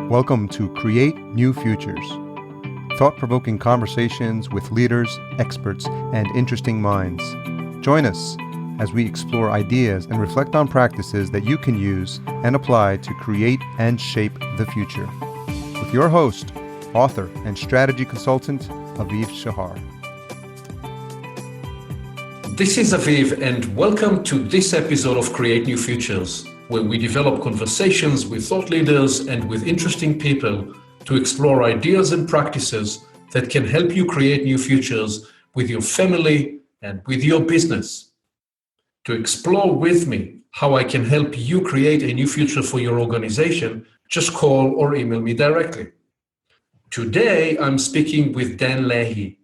Welcome to Create New Futures, thought-provoking conversations with leaders, experts, and interesting minds. Join us as we explore ideas and reflect on practices that you can use and apply to create and shape the future. With your host, author, and strategy consultant, Aviv Shahar. This is Aviv, and welcome to this episode of Create New Futures, where we develop conversations with thought leaders and with interesting people to explore ideas and practices that can help you create new futures with your family and with your business. To explore with me how I can help you create a new future for your organization, just call or email me directly. Today, I'm speaking with Dan Leahy.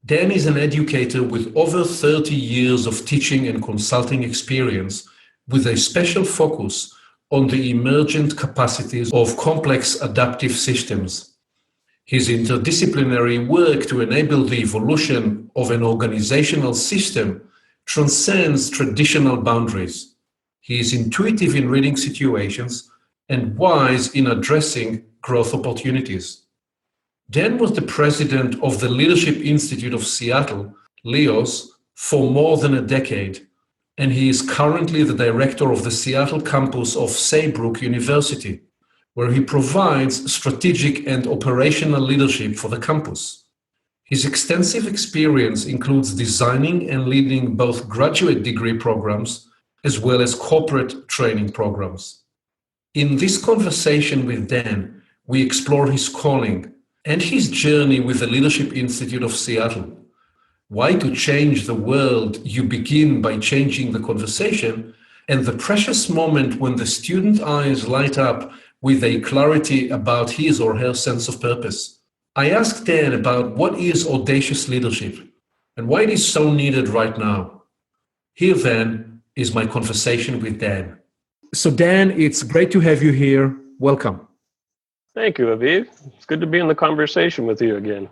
Dan is an educator with over 30 years of teaching and consulting experience, with a special focus on the emergent capacities of complex adaptive systems. His interdisciplinary work to enable the evolution of an organizational system transcends traditional boundaries. He is intuitive in reading situations and wise in addressing growth opportunities. Dan was the president of the Leadership Institute of Seattle, LIOS, for more than a decade, and he is currently the director of the Seattle campus of Saybrook University, where he provides strategic and operational leadership for the campus. His extensive experience includes designing and leading both graduate degree programs as well as corporate training programs. In this conversation with Dan, we explore his calling and his journey with the Leadership Institute of Seattle. Why to change the world, you begin by changing the conversation, and the precious moment when the student eyes light up with a clarity about his or her sense of purpose. I asked Dan about what is audacious leadership and why it is so needed right now. Here then is my conversation with Dan. So Dan, it's great to have you here. Welcome. Thank you, Aviv. It's good to be in the conversation with you again.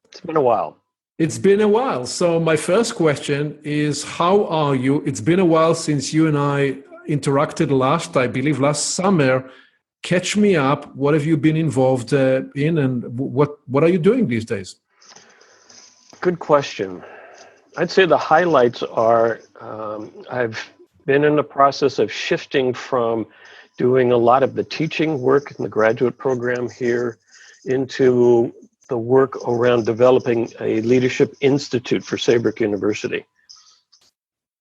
It's been a while. It's been a while. So my first question is, how are you? It's been a while since you and I interacted last summer. Catch me up. What have you been involved in, and what are you doing these days? Good question. I'd say the highlights are I've been in the process of shifting from doing a lot of the teaching work in the graduate program here into the work around developing a leadership institute for Saybrook University.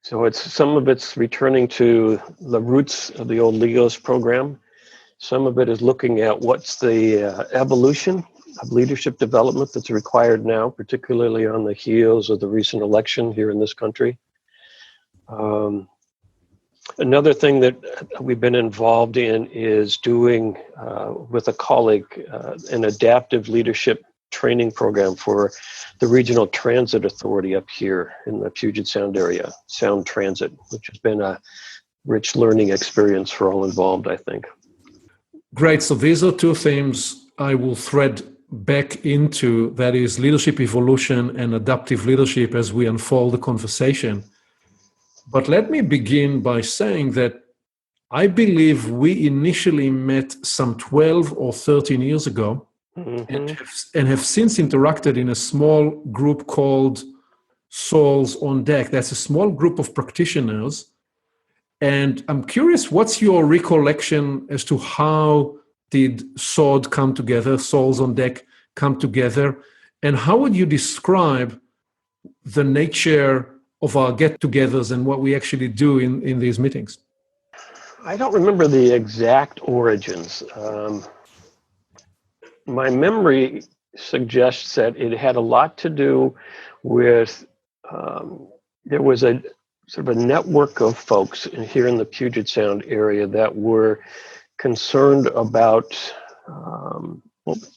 So some of it's returning to the roots of the old LIOS program. Some of it is looking at what's the evolution of leadership development that's required now, particularly on the heels of the recent election here in this country. Another thing that we've been involved in is doing, with a colleague, an adaptive leadership training program for the Regional Transit Authority up here in the Puget Sound area, Sound Transit, which has been a rich learning experience for all involved, I think. Great. So these are two themes I will thread back into, that is leadership evolution and adaptive leadership as we unfold the conversation. But let me begin by saying that I believe we initially met some 12 or 13 years ago, and have since interacted in a small group called Souls on Deck. That's a small group of practitioners. And I'm curious, what's your recollection as to how did SOD come together, Souls on Deck come together, and how would you describe the nature of our get-togethers and what we actually do in these meetings? I don't remember the exact origins. My memory suggests that it had a lot to do with, there was a sort of a network of folks here in the Puget Sound area that were concerned about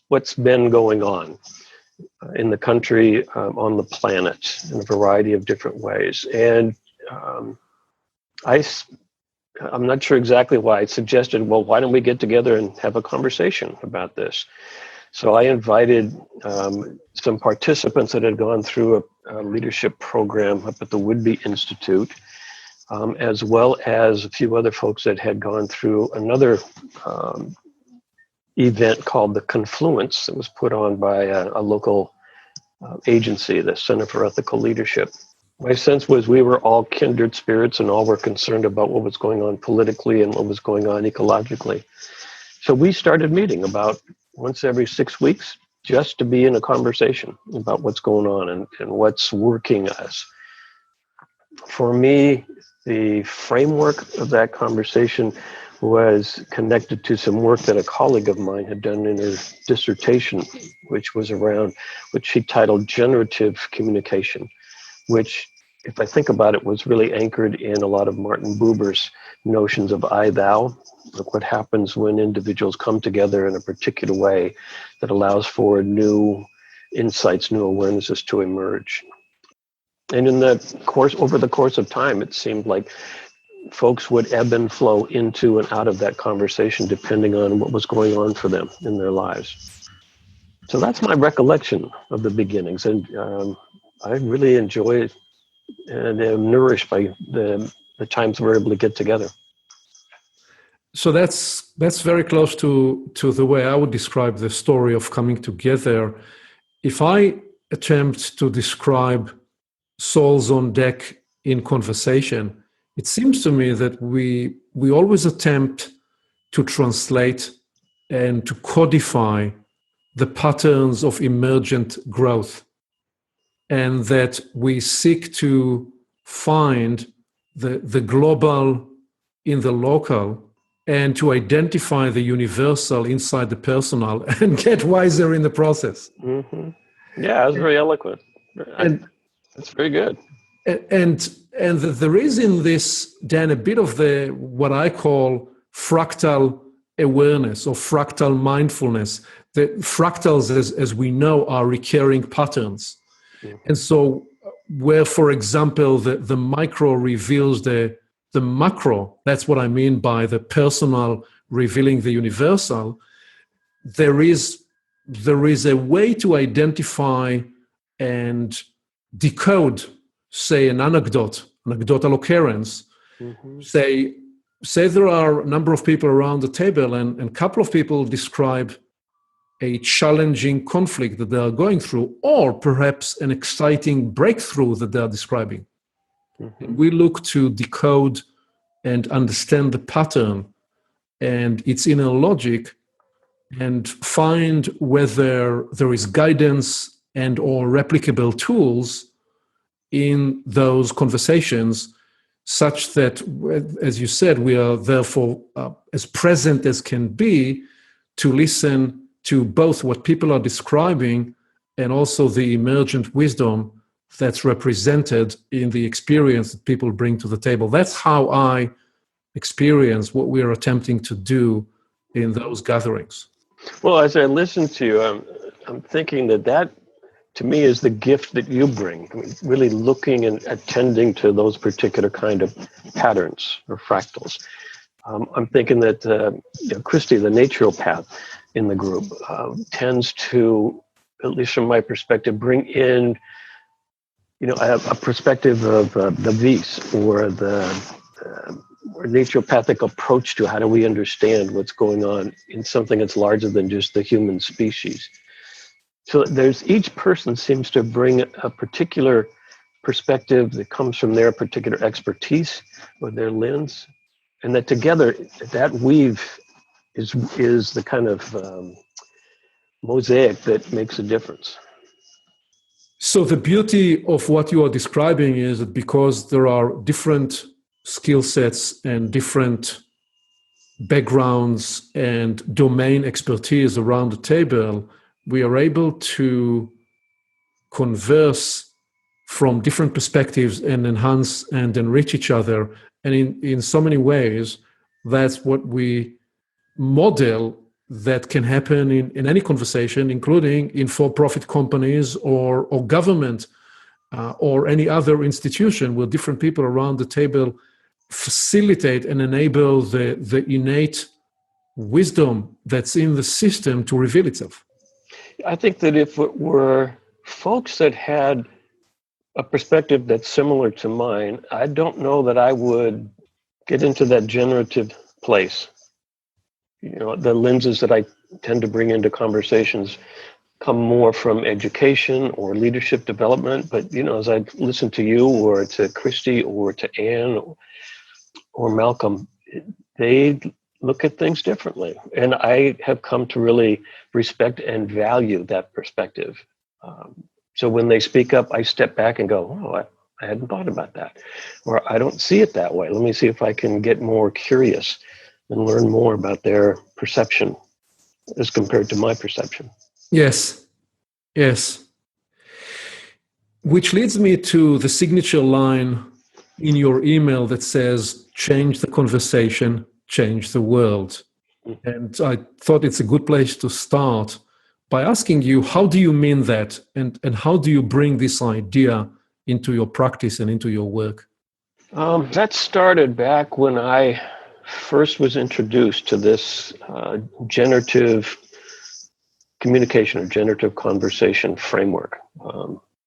what's been going on in the country, on the planet, in a variety of different ways. And I'm not sure exactly why I suggested, well, why don't we get together and have a conversation about this? So I invited some participants that had gone through a leadership program up at the Whidbey Institute, as well as a few other folks that had gone through another event called the Confluence that was put on by a local agency, the Center for Ethical Leadership. My sense was we were all kindred spirits and all were concerned about what was going on politically and what was going on ecologically. So we started meeting about once every 6 weeks just to be in a conversation about what's going on and what's working us. For me, the framework of that conversation was connected to some work that a colleague of mine had done in her dissertation, which was around what she titled generative communication, which, if I think about it, was really anchored in a lot of Martin Buber's notions of I, thou, like what happens when individuals come together in a particular way that allows for new insights, new awarenesses to emerge. And in the course, over the course of time, it seemed like folks would ebb and flow into and out of that conversation depending on what was going on for them in their lives. So that's my recollection of the beginnings, and I really enjoy it and am nourished by the times we're able to get together. So that's very close to the way I would describe the story of coming together. If I attempt to describe souls on deck in conversation, it seems to me that we always attempt to translate and to codify the patterns of emergent growth, and that we seek to find the global in the local and to identify the universal inside the personal and get wiser in the process. Mm-hmm. Yeah, that's very eloquent. That's very good. And there is in this, Dan, a bit of the what I call fractal awareness or fractal mindfulness. The fractals, as we know, are recurring patterns. Mm-hmm. And so where, for example, the micro reveals the macro, that's what I mean by the personal revealing the universal, there is a way to identify and decode, say, an anecdotal occurrence. Mm-hmm. Say there are a number of people around the table and a couple of people describe a challenging conflict that they are going through, or perhaps an exciting breakthrough that they are describing. Mm-hmm. We look to decode and understand the pattern and its inner logic and find whether there is guidance and or replicable tools in those conversations, such that, as you said, we are therefore as present as can be to listen to both what people are describing and also the emergent wisdom that's represented in the experience that people bring to the table. That's how I experience what we are attempting to do in those gatherings. Well, as I listen to you, I'm thinking that to me is the gift that you bring. I mean, really looking and attending to those particular kind of patterns or fractals. I'm thinking that Christy, the naturopath in the group, tends to, at least from my perspective, bring in a perspective of the vis or the more naturopathic approach to how do we understand what's going on in something that's larger than just the human species. So each person seems to bring a particular perspective that comes from their particular expertise or their lens, and that together, that weave is the kind of mosaic that makes a difference. So the beauty of what you are describing is that because there are different skill sets and different backgrounds and domain expertise around the table, we are able to converse from different perspectives and enhance and enrich each other. And in so many ways, that's what we model that can happen in any conversation, including in for-profit companies or government or any other institution where different people around the table facilitate and enable the innate wisdom that's in the system to reveal itself. I think that if it were folks that had a perspective that's similar to mine, I don't know that I would get into that generative place. The lenses that I tend to bring into conversations come more from education or leadership development. But, as I listen to you or to Christy or to Anne or Malcolm, they look at things differently. And I have come to really respect and value that perspective. So when they speak up, I step back and go, oh, I hadn't thought about that. Or I don't see it that way. Let me see if I can get more curious and learn more about their perception as compared to my perception. Yes, yes. Which leads me to the signature line in your email that says, change the conversation, change the world. And I thought it's a good place to start by asking you, how do you mean that? And how do you bring this idea into your practice and into your work? That started back when I first was introduced to this generative communication or generative conversation framework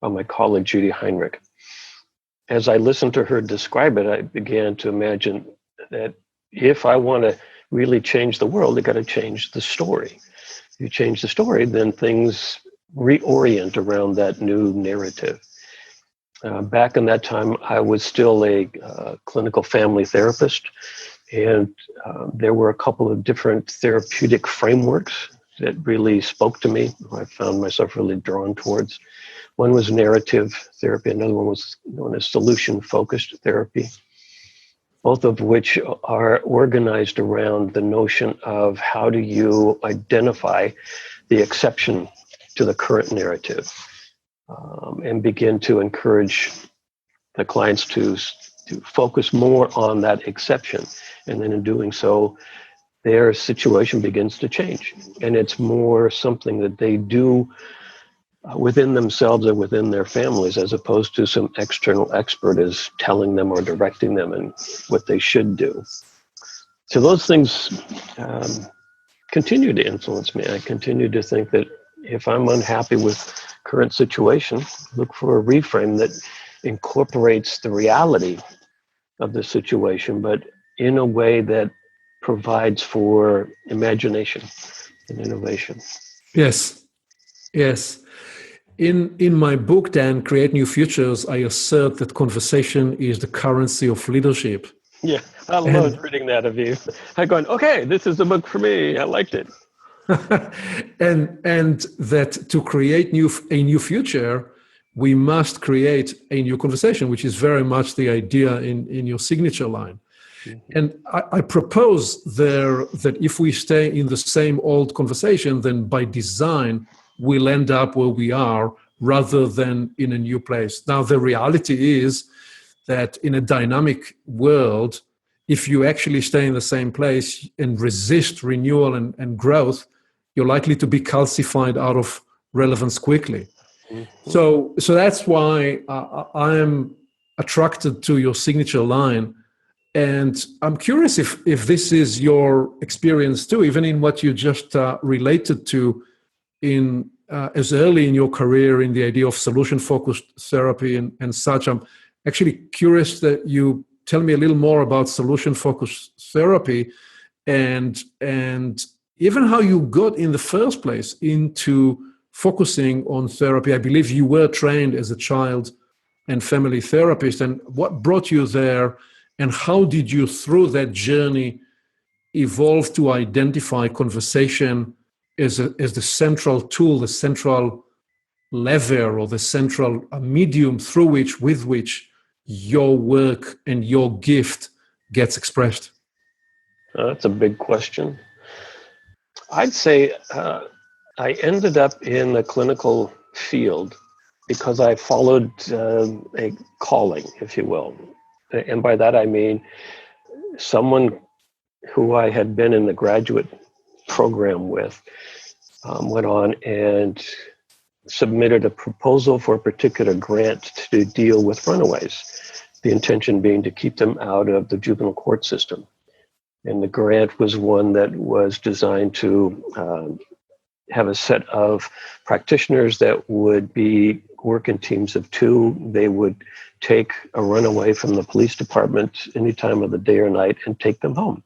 by my colleague, Judy Heinrich. As I listened to her describe it, I began to imagine that if I want to really change the world, I got to change the story. If you change the story, then things reorient around that new narrative. Back in that time, I was still a clinical family therapist, and there were a couple of different therapeutic frameworks that really spoke to me, I found myself really drawn towards. One was narrative therapy, another one was known as solution-focused therapy, both of which are organized around the notion of how do you identify the exception to the current narrative. And begin to encourage the clients to focus more on that exception. And then in doing so, their situation begins to change. And it's more something that they do within themselves or within their families, as opposed to some external expert is telling them or directing them in what they should do. So those things continue to influence me. I continue to think that if I'm unhappy with current situation, look for a reframe that incorporates the reality of the situation, but in a way that provides for imagination and innovation. Yes, yes. In my book, Dan, Create New Futures, I assert that conversation is the currency of leadership. Yeah, I loved reading that of you. I'm going, okay, this is the book for me. I liked it. and that to create a new future, we must create a new conversation, which is very much the idea in your signature line. Mm-hmm. And I propose there that if we stay in the same old conversation, then by design, we'll end up where we are rather than in a new place. Now, the reality is that in a dynamic world, if you actually stay in the same place and resist renewal and growth, you're likely to be calcified out of relevance quickly. Mm-hmm. So that's why I am attracted to your signature line. And I'm curious if this is your experience too, even in what you just related to in as early in your career in the idea of solution-focused therapy and such. I'm actually curious that you tell me a little more about solution-focused therapy and even how you got in the first place into focusing on therapy. I believe you were trained as a child and family therapist, and what brought you there, and how did you, through that journey, evolve to identify conversation as the central tool, the central lever, or the central medium with which your work and your gift gets expressed? That's a big question. I'd say I ended up in the clinical field because I followed a calling, if you will. And by that I mean someone who I had been in the graduate program with went on and submitted a proposal for a particular grant to deal with runaways, the intention being to keep them out of the juvenile court system. And the grant was one that was designed to have a set of practitioners that would work in teams of 2. They would take a runaway from the police department any time of the day or night and take them home.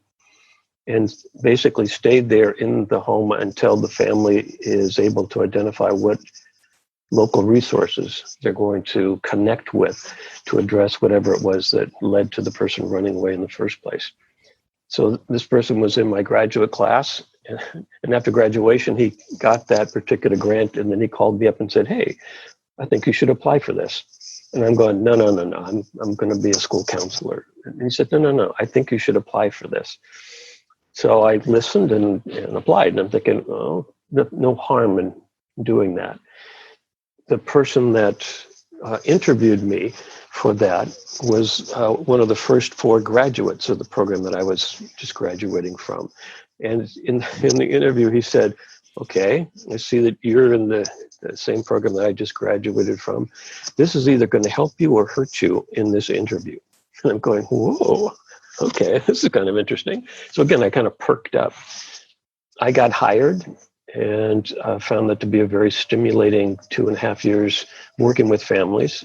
and basically stayed there in the home until the family is able to identify what local resources they're going to connect with to address whatever it was that led to the person running away in the first place. So this person was in my graduate class, and after graduation, he got that particular grant, and then he called me up and said, "Hey, I think you should apply for this." And I'm going, no, I'm going to be a school counselor. And he said, no, I think you should apply for this. So I listened and applied, and I'm thinking, oh, no harm in doing that. The person that interviewed me for that was one of the first 4 graduates of the program that I was just graduating from. And in the interview, he said, "Okay, I see that you're in the same program that I just graduated from. This is either going to help you or hurt you in this interview." And I'm going, whoa, okay, this is kind of interesting. So again, I kind of perked up. I got hired and found that to be a very stimulating 2.5 years working with families.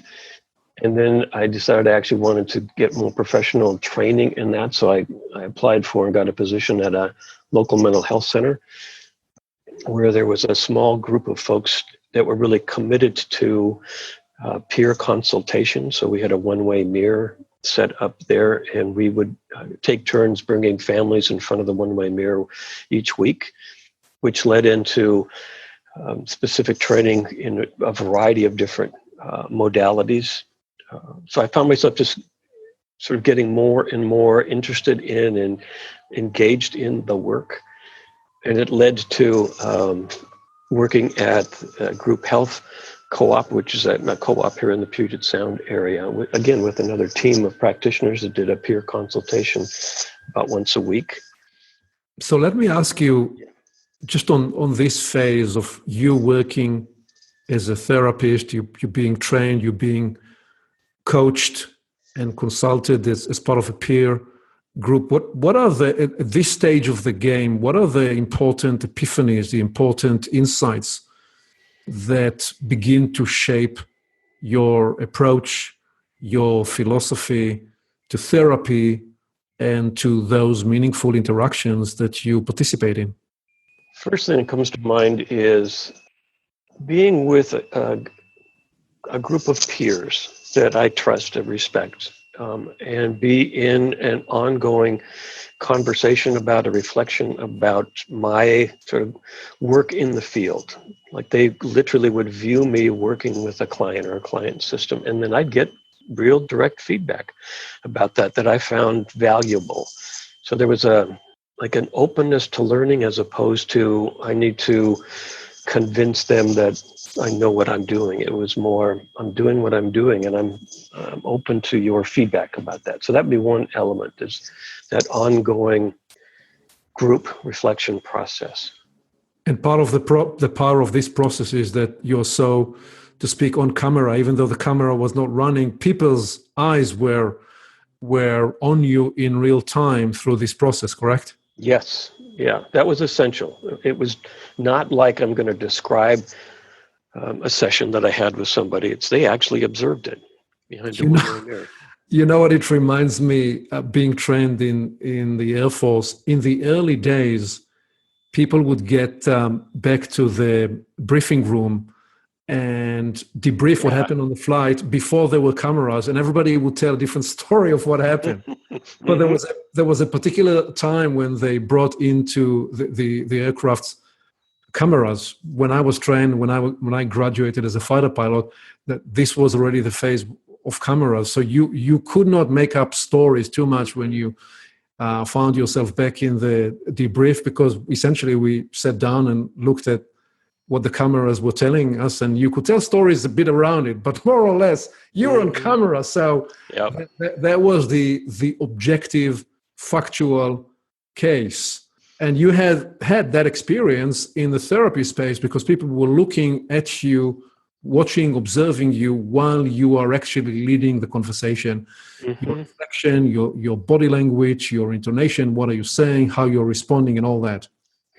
And then I decided I actually wanted to get more professional training in that. So I applied for and got a position at a local mental health center, where there was a small group of folks that were really committed to peer consultation. So we had a one-way mirror set up there, and we would take turns bringing families in front of the one-way mirror each week, which led into specific training in a variety of different modalities. So I found myself just sort of getting more and more interested in and engaged in the work. And it led to working at Group Health Co-op, which is a co-op here in the Puget Sound area, again, with another team of practitioners that did a peer consultation about once a week. So let me ask you, just on this phase of you working as a therapist, you're being trained, you're being coached and consulted as part of a peer group. What are at this stage of the game, what are the important epiphanies, the important insights that begin to shape your approach, your philosophy to therapy and to those meaningful interactions that you participate in? First thing that comes to mind is being with a group of peers that I trust and respect, and be in an ongoing conversation about a reflection about my sort of work in the field. Like they literally would view me working with a client or a client system, and then I'd get real direct feedback about that I found valuable. So there was an openness to learning, as opposed to I need to convince them that I know what I'm doing. It was more, I'm doing what I'm doing, and I'm open to your feedback about that. So that'd be one element, is that ongoing group reflection process. And part of the power of this process is that you're so, to speak, on camera, even though the camera was not running, people's eyes were on you in real time through this process, correct? Yes. Yeah, that was essential. It was not like I'm going to describe a session that I had with somebody. They actually observed it behind the one-way mirror. You know what it reminds me, being trained in the Air Force, in the early days, people would get back to the briefing room and debrief what happened on the flight before there were cameras, and everybody would tell a different story of what happened. But there was a particular time when they brought into the aircraft's cameras. When I was trained, when I graduated as a fighter pilot, that this was already the phase of cameras. So you could not make up stories too much when you found yourself back in the debrief, because essentially we sat down and looked at what the cameras were telling us, and you could tell stories a bit around it, but more or less you were on camera. So that was the objective, factual case. And you had that experience in the therapy space, because people were looking at you, watching, observing you while you are actually leading the conversation. Your reflection, your body language, your intonation, what are you saying, how you're responding, and all that.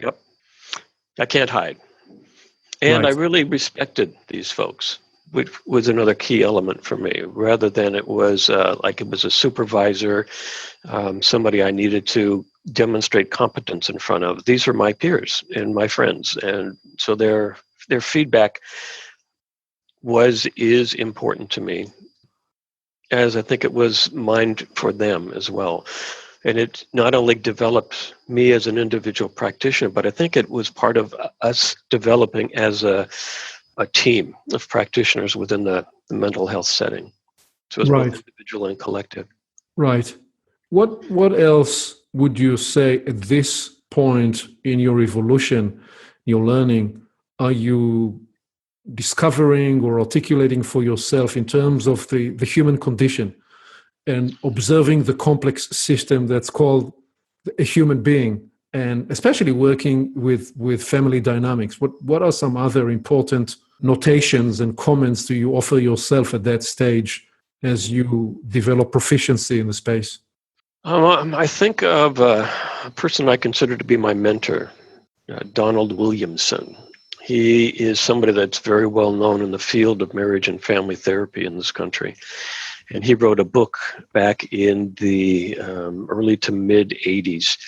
Yep. I can't hide. And Right. I really respected these folks, which was another key element for me, rather than it was like it was a supervisor, somebody I needed to demonstrate competence in front of. These are my peers and my friends. And so their feedback is important to me, as I think it was mine for them as well. And it not only developed me as an individual practitioner, but I think it was part of us developing as a team of practitioners within the mental health setting. So it's both individual and collective. Right. What else would you say at this point in your evolution, your learning, are you discovering or articulating for yourself in terms of the human condition and observing the complex system that's called a human being, and especially working with family dynamics? What are some other important notations and comments do you offer yourself at that stage as you develop proficiency in the space? I think of a person I consider to be my mentor, Donald Williamson. He is somebody that's very well known in the field of marriage and family therapy in this country. And he wrote a book back in the early to mid 80s.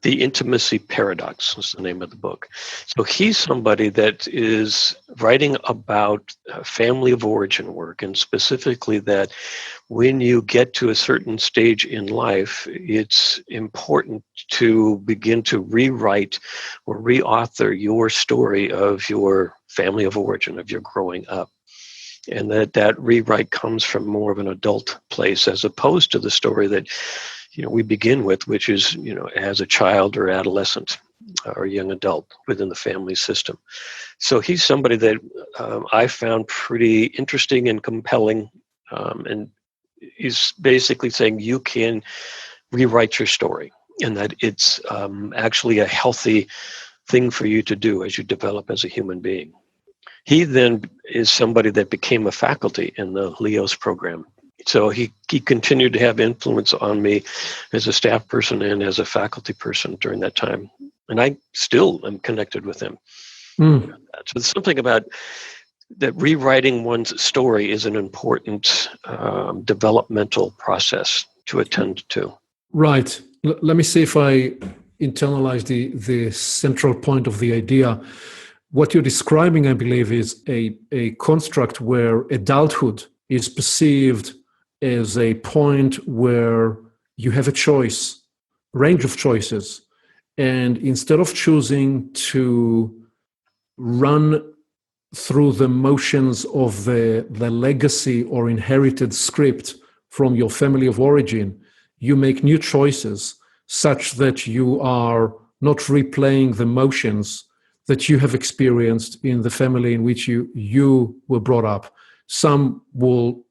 The Intimacy Paradox is the name of the book. So he's somebody that is writing about family of origin work, and specifically that when you get to a certain stage in life, it's important to begin to rewrite or reauthor your story of your family of origin, of your growing up. And that rewrite comes from more of an adult place, as opposed to the story that we begin with, which is, as a child or adolescent or young adult within the family system. So he's somebody that I found pretty interesting and compelling. And he's basically saying you can rewrite your story, and that it's actually a healthy thing for you to do as you develop as a human being. He then is somebody that became a faculty in the LIOS program. So he continued to have influence on me as a staff person and as a faculty person during that time. And I still am connected with him. So there's something about that rewriting one's story is an important developmental process to attend to. Right. Let me see if I internalize the central point of the idea. What you're describing, I believe, is a construct where adulthood is perceived as a point where you have a choice, range of choices. And instead of choosing to run through the motions of the legacy or inherited script from your family of origin, you make new choices such that you are not replaying the motions that you have experienced in the family in which you were brought up. Some will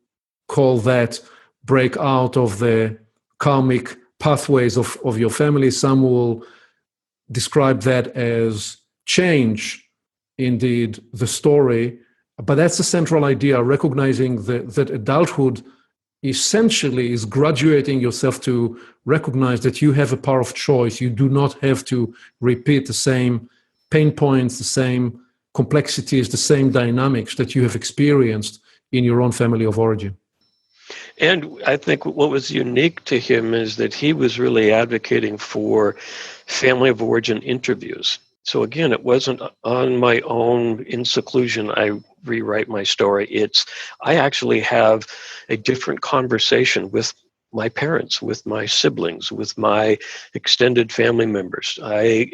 call that break out of the karmic pathways of your family. Some will describe that as change, indeed, the story. But that's the central idea, recognizing that adulthood essentially is graduating yourself to recognize that you have a power of choice. You do not have to repeat the same pain points, the same complexities, the same dynamics that you have experienced in your own family of origin. And I think what was unique to him is that he was really advocating for family of origin interviews. So again, it wasn't on my own in seclusion, I rewrite my story. I actually have a different conversation with my parents, with my siblings, with my extended family members. I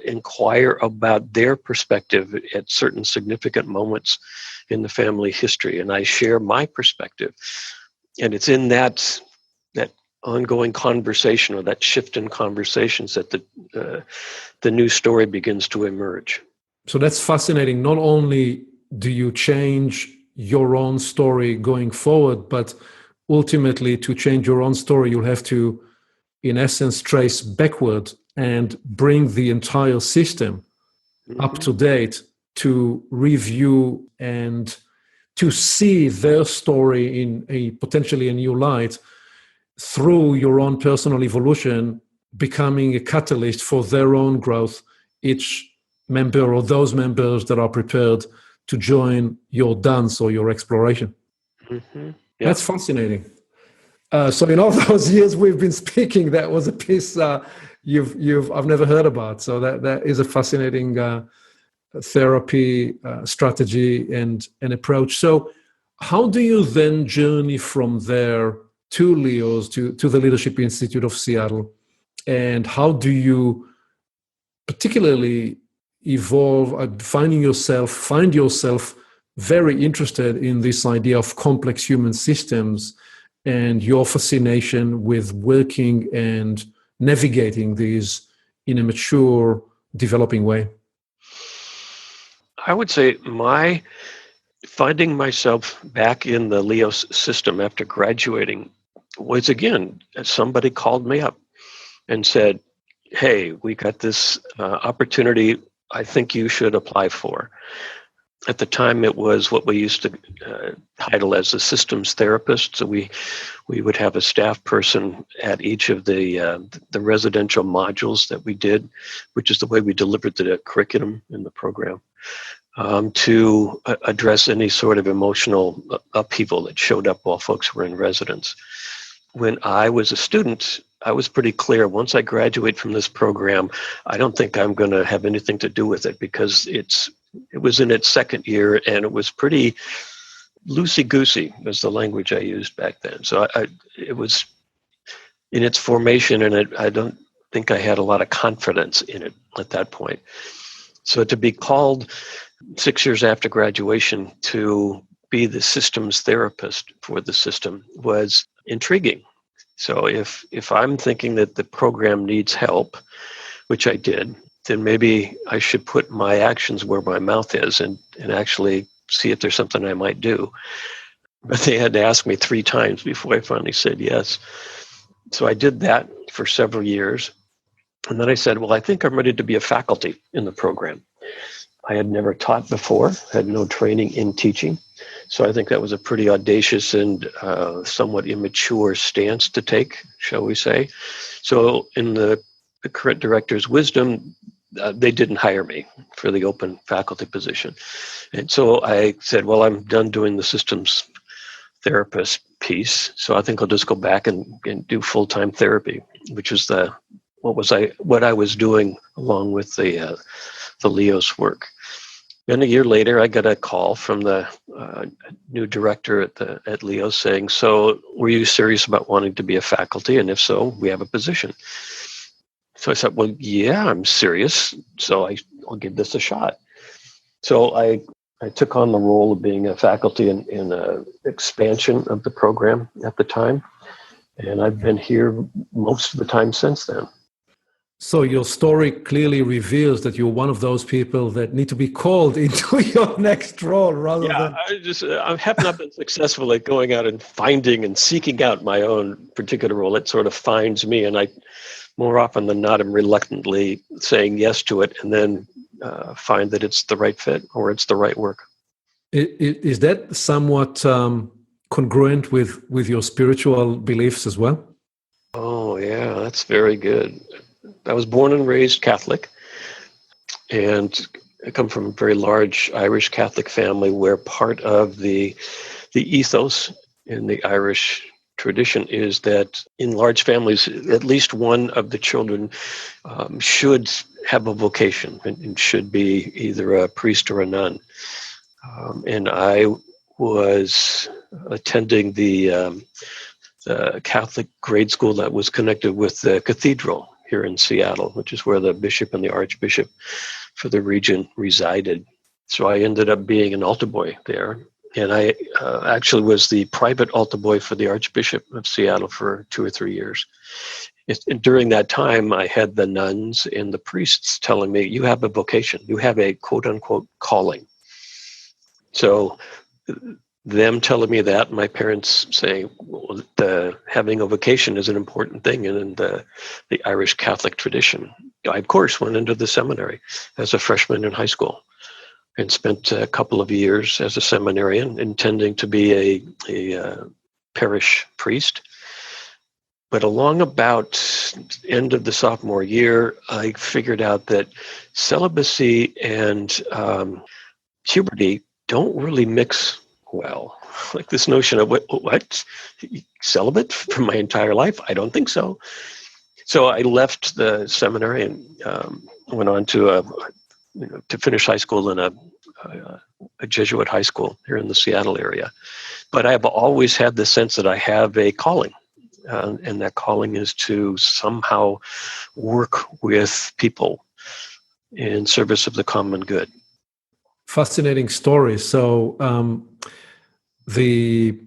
inquire about their perspective at certain significant moments in the family history, and I share my perspective. And it's in that ongoing conversation, or that shift in conversations, that the new story begins to emerge. So that's fascinating. Not only do you change your own story going forward, but ultimately to change your own story, you'll have to, in essence, trace backward and bring the entire system up to date to review and to see their story in a potentially a new light through your own personal evolution, becoming a catalyst for their own growth, each member or those members that are prepared to join your dance or your exploration. Mm-hmm. Yep. That's fascinating. So in all those years we've been speaking, that was a piece I've never heard about. So that is a fascinating therapy strategy and approach. So how do you then journey from there to LIOS, to the Leadership Institute of Seattle? And how do you particularly evolve, find yourself very interested in this idea of complex human systems and your fascination with working and navigating these in a mature, developing way? I would say my finding myself back in the LIOS system after graduating was, again, somebody called me up and said, hey, we got this opportunity I think you should apply for. At the time, it was what we used to title as a systems therapist. So we would have a staff person at each of the residential modules that we did, which is the way we delivered the curriculum in the program, to address any sort of emotional upheaval that showed up while folks were in residence. When I was a student, I was pretty clear, once I graduate from this program, I don't think I'm going to have anything to do with it, because it was in its second year and it was pretty loosey-goosey, was the language I used back then. So it was in its formation, and I don't think I had a lot of confidence in it at that point. So to be called 6 years after graduation to be the systems therapist for the system was intriguing. So if I'm thinking that the program needs help, which I did, then maybe I should put my actions where my mouth is and actually see if there's something I might do. But they had to ask me 3 times before I finally said yes. So I did that for several years. And then I said, well, I think I'm ready to be a faculty in the program. I had never taught before, had no training in teaching. So I think that was a pretty audacious and somewhat immature stance to take, shall we say. So in the current director's wisdom, they didn't hire me for the open faculty position. And so I said, well, I'm done doing the systems therapist piece. So I think I'll just go back and do full-time therapy, which is what I was doing along with the LIOS work. Then a year later, I got a call from the new director at LIOS saying, so were you serious about wanting to be a faculty? And if so, we have a position. So I said, well, yeah, I'm serious. So I'll give this a shot. So I took on the role of being a faculty in an expansion of the program at the time. And I've been here most of the time since then. So your story clearly reveals that you're one of those people that need to be called into your next role rather than... I have not been successful at going out and finding and seeking out my own particular role. It sort of finds me, and I, more often than not, am reluctantly saying yes to it and then find that it's the right fit or it's the right work. Is that somewhat congruent with your spiritual beliefs as well? Oh, yeah, that's very good. I was born and raised Catholic, and I come from a very large Irish Catholic family where part of the ethos in the Irish tradition is that in large families, at least one of the children should have a vocation and should be either a priest or a nun. And I was attending the Catholic grade school that was connected with the cathedral here in Seattle, which is where the bishop and the archbishop for the region resided. So I ended up being an altar boy there. And I actually was the private altar boy for the Archbishop of Seattle for 2 or 3 years. And during that time, I had the nuns and the priests telling me, you have a vocation, you have a quote unquote calling. So them telling me that, my parents saying, well, having a vocation is an important thing in the Irish Catholic tradition. I, of course, went into the seminary as a freshman in high school and spent a couple of years as a seminarian intending to be a parish priest. But along about end of the sophomore year, I figured out that celibacy and puberty don't really mix well. like this notion of what? Celibate for my entire life? I don't think so. So I left the seminary and went on to finish high school in a Jesuit high school here in the Seattle area. But I've always had the sense that I have a calling, and that calling is to somehow work with people in service of the common good. Fascinating story. So the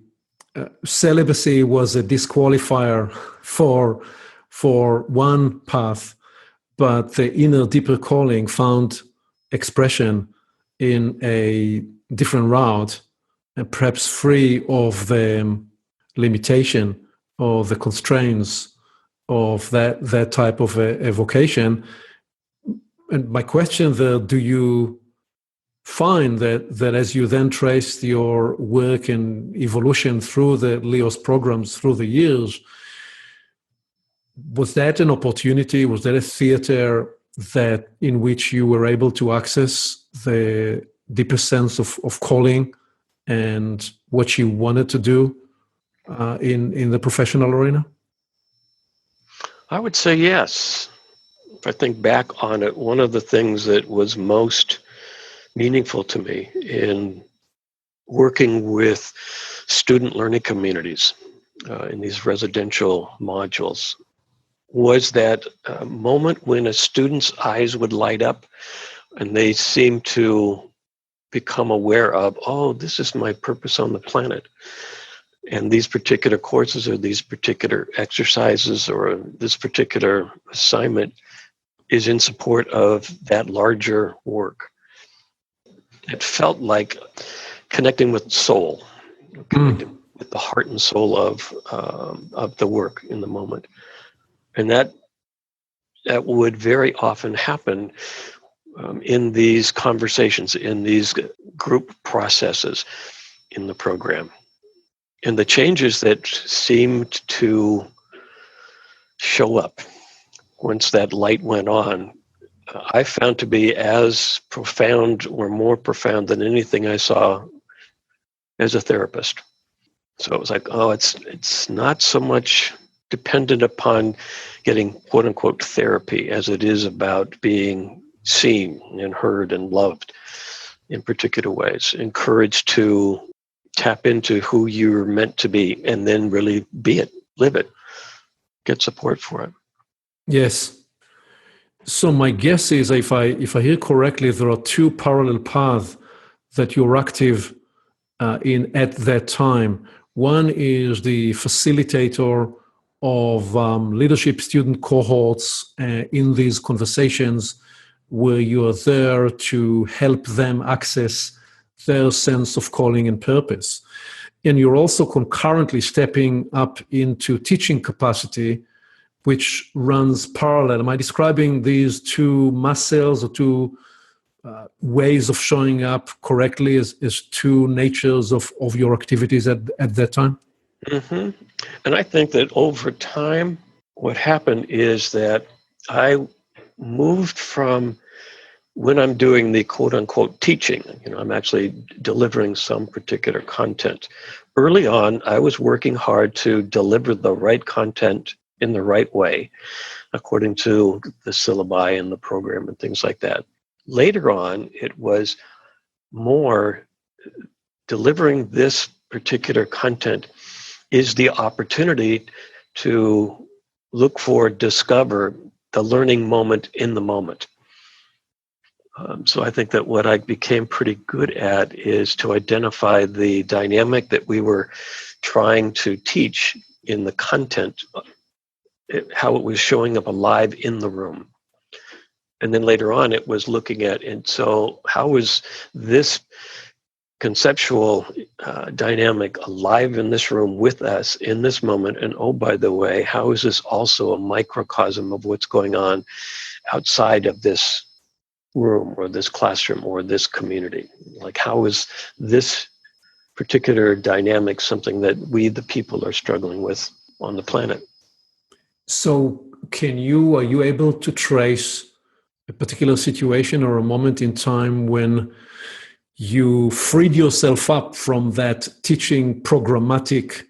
celibacy was a disqualifier for one path, but the inner, deeper calling found expression in a different route, and perhaps free of the limitation or the constraints of that type of a vocation. And my question there, do you find that as you then traced your work and evolution through the LIOS programs through the years, was that an opportunity? Was that a theater that in which you were able to access the deeper sense of calling and what you wanted to do in the professional arena? I would say yes. If I think back on it, one of the things that was most meaningful to me in working with student learning communities in these residential modules was that moment when a student's eyes would light up and they seem to become aware of, oh, this is my purpose on the planet. And these particular courses or these particular exercises or this particular assignment is in support of that larger work. It felt like connecting with soul, connecting with the heart and soul of the work in the moment. And that would very often happen in these conversations, in these group processes in the program. And the changes that seemed to show up once that light went on, I found to be as profound or more profound than anything I saw as a therapist. So it was like, oh, it's not so much dependent upon getting quote unquote therapy as it is about being seen and heard and loved in particular ways, encouraged to tap into who you're meant to be and then really be it, live it, get support for it. Yes. So my guess is, if I hear correctly, there are two parallel paths that you're active in at that time. One is the facilitator of leadership student cohorts in these conversations where you are there to help them access their sense of calling and purpose. And you're also concurrently stepping up into teaching capacity, which runs parallel. Am I describing these two muscles or two ways of showing up correctly as two natures of your activities at that time? Mm-hmm. And I think that over time, what happened is that I moved from when I'm doing the quote unquote teaching, I'm actually delivering some particular content. Early on, I was working hard to deliver the right content in the right way, according to the syllabi and the program and things like that. Later on, it was more delivering this particular content is the opportunity to look for, discover the learning moment in the moment. So I think that what I became pretty good at is to identify the dynamic that we were trying to teach in the content, how it was showing up alive in the room. And then later on, it was looking at, and so how is this conceptual dynamic alive in this room with us in this moment? And oh, by the way, how is this also a microcosm of what's going on outside of this room or this classroom or this community? Like, how is this particular dynamic something that we, the people, are struggling with on the planet? So are you able to trace a particular situation or a moment in time when you freed yourself up from that teaching programmatic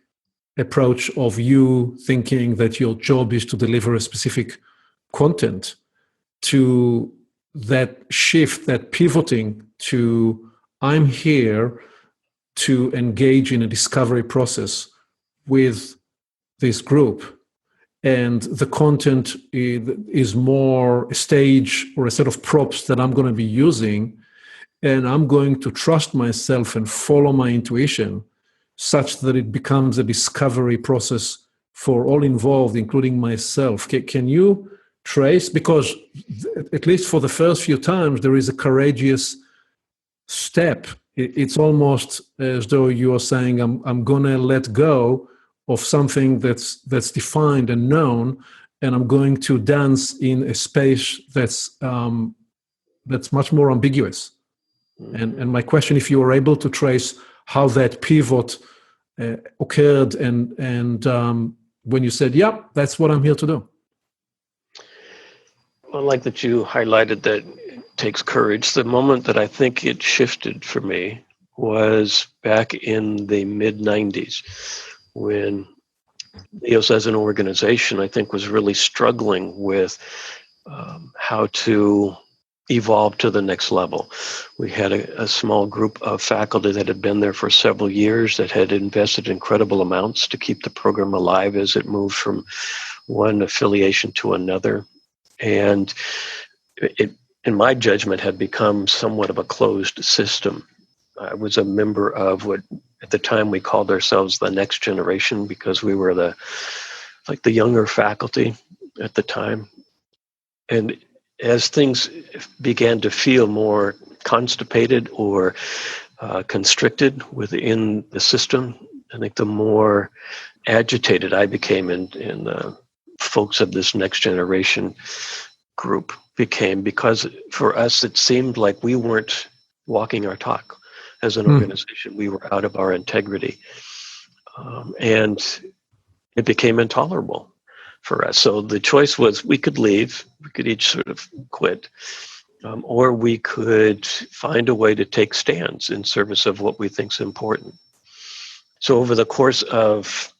approach of you thinking that your job is to deliver a specific content, to that shift, that pivoting to I'm here to engage in a discovery process with this group. And the content is more a stage or a set of props that I'm going to be using. And I'm going to trust myself and follow my intuition such that it becomes a discovery process for all involved, including myself. Can you trace? Because at least for the first few times, there is a courageous step. It's almost as though you are saying, I'm going to let go of something that's defined and known, and I'm going to dance in a space that's much more ambiguous. And my question, if you were able to trace how that pivot occurred, and when you said, "Yeah, that's what I'm here to do." I like that you highlighted that it takes courage. The moment that I think it shifted for me was back in the mid-90s, when LIOS as an organization, I think, was really struggling with how to evolve to the next level. We had a small group of faculty that had been there for several years that had invested incredible amounts to keep the program alive as it moved from one affiliation to another. And it, in my judgment, had become somewhat of a closed system. I was a member of what at the time we called ourselves the next generation, because we were the younger faculty at the time. And as things began to feel more constipated or constricted within the system, I think the more agitated I became in the folks of this next generation group became, because for us it seemed like we weren't walking our talk as an organization. We were out of our integrity, and it became intolerable for us. So the choice was, we could leave, we could each sort of quit, or we could find a way to take stands in service of what we think is important. So over the course of,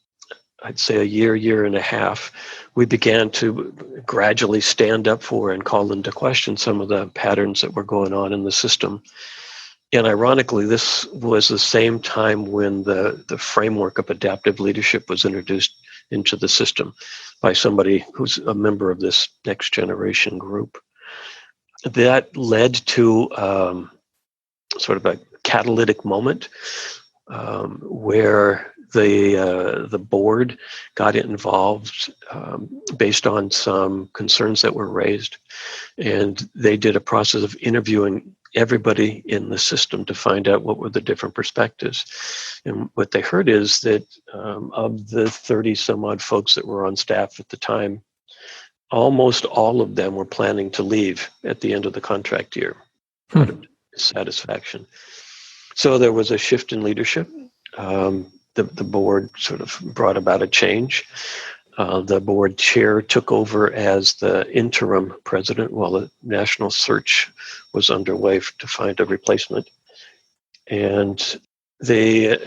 I'd say, a year and a half, we began to gradually stand up for and call into question some of the patterns that were going on in the system. And ironically, this was the same time when the framework of adaptive leadership was introduced into the system by somebody who's a member of this next generation group. That led to sort of a catalytic moment where the board got involved based on some concerns that were raised, and they did a process of interviewing everybody in the system to find out what were the different perspectives. And what they heard is that of the 30 some odd folks that were on staff at the time, almost all of them were planning to leave at the end of the contract year out of dissatisfaction. So there was a shift in leadership. The board sort of brought about a change. The board chair took over as the interim president while the national search was underway to find a replacement. And they,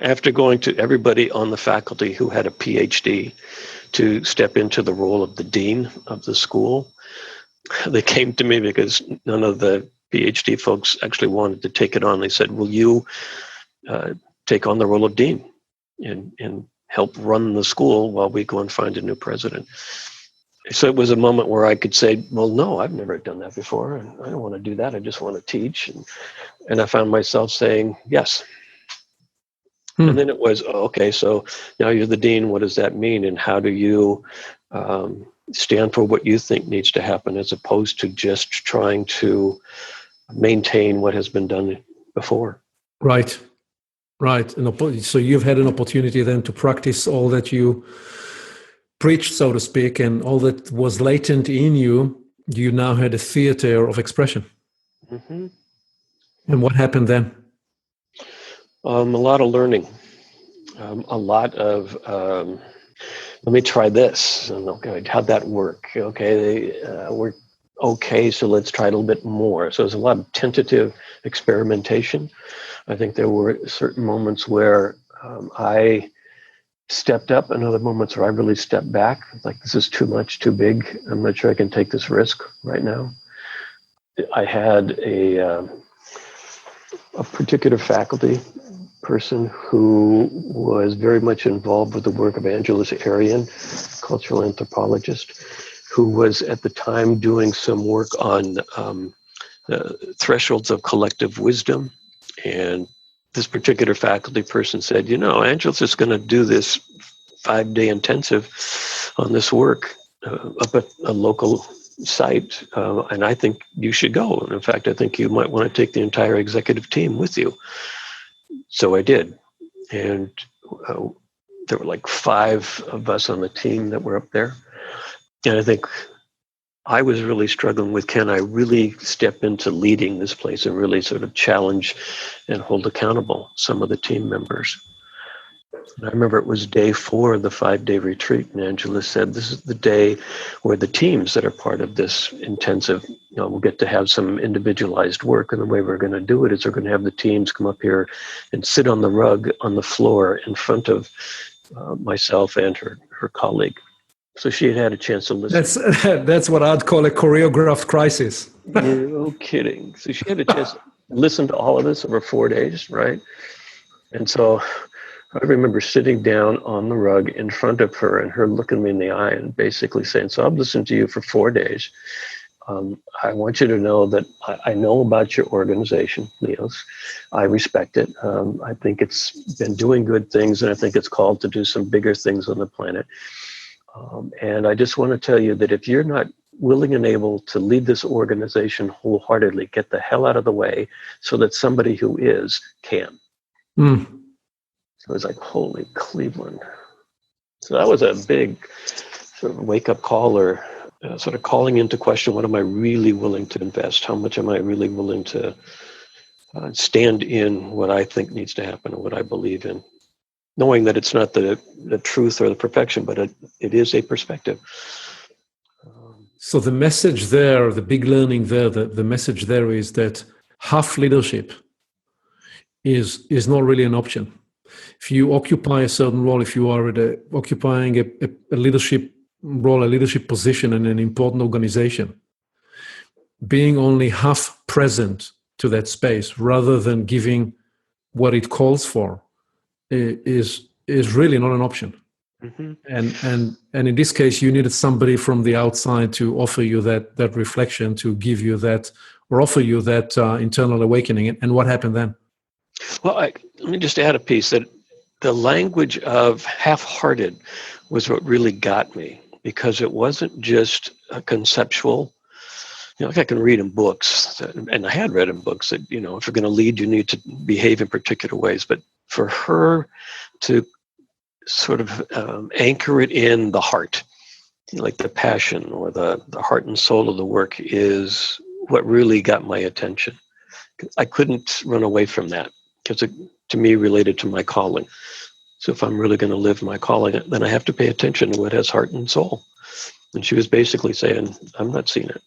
after going to everybody on the faculty who had a PhD to step into the role of the dean of the school, they came to me because none of the PhD folks actually wanted to take it on. They said, will you take on the role of dean and help run the school while we go and find a new president? So it was a moment where I could say, well, no, I've never done that before, and I don't want to do that. I just want to teach. And I found myself saying yes. And then it was, okay, so now you're the dean. What does that mean? And how do you stand for what you think needs to happen, as opposed to just trying to maintain what has been done before? Right. So you've had an opportunity then to practice all that you preached, so to speak, and all that was latent in you. You now had a theater of expression. Mm-hmm. And what happened then? A lot of learning, a lot of, let me try this. And okay, how'd that work? Okay, we're okay, so let's try it a little bit more. So there's a lot of tentative experimentation. I think there were certain moments where I stepped up and other moments where I really stepped back. Like, this is too much, too big. I'm not sure I can take this risk right now. I had a particular faculty person who was very much involved with the work of Angeles Arian, cultural anthropologist, who was at the time doing some work on the thresholds of collective wisdom. And this particular faculty person said, Angeles is going to do this 5-day intensive on this work up at a local site, and I think you should go. And in fact, I think you might want to take the entire executive team with you. So I did. And there were like 5 of us on the team that were up there. And I think I was really struggling with, can I really step into leading this place and really sort of challenge and hold accountable some of the team members? And I remember it was day 4 of the 5-day retreat, and Angela said, this is the day where the teams that are part of this intensive, will get to have some individualized work. And the way we're going to do it is we're going to have the teams come up here and sit on the rug on the floor in front of myself and her colleague. So she had a chance to listen. That's what I'd call a choreographed crisis. No kidding. So she had a chance to listen to all of this over 4 days, right? And so I remember sitting down on the rug in front of her and her looking me in the eye and basically saying, so I've listened to you for 4 days. I want you to know that I know about your organization, LIOS. I respect it. I think it's been doing good things, and I think it's called to do some bigger things on the planet. And I just want to tell you that if you're not willing and able to lead this organization wholeheartedly, get the hell out of the way so that somebody who is can. Mm. So it was like, holy Cleveland. So that was a big sort of wake-up call, or sort of calling into question, what am I really willing to invest? How much am I really willing to stand in what I think needs to happen and what I believe in? Knowing that it's not the truth or the perfection, but it is a perspective. So the message there, the big learning there, the message there is that half leadership is not really an option. If you occupy a certain role, if you are occupying a leadership role, a leadership position in an important organization, being only half present to that space rather than giving what it calls for is really not an option. Mm-hmm. And in this case, you needed somebody from the outside to offer you that reflection, to give you that, or offer you that internal awakening. And what happened then? Well, let me just add a piece, that the language of half-hearted was what really got me, because it wasn't just a conceptual, like I can read in books, and I had read in books that, if you're going to lead, you need to behave in particular ways. But for her to sort of anchor it in the heart, like the passion or the heart and soul of the work, is what really got my attention. I couldn't run away from that, because it, to me, related to my calling. So if I'm really going to live my calling, then I have to pay attention to what has heart and soul. And she was basically saying, I'm not seeing it.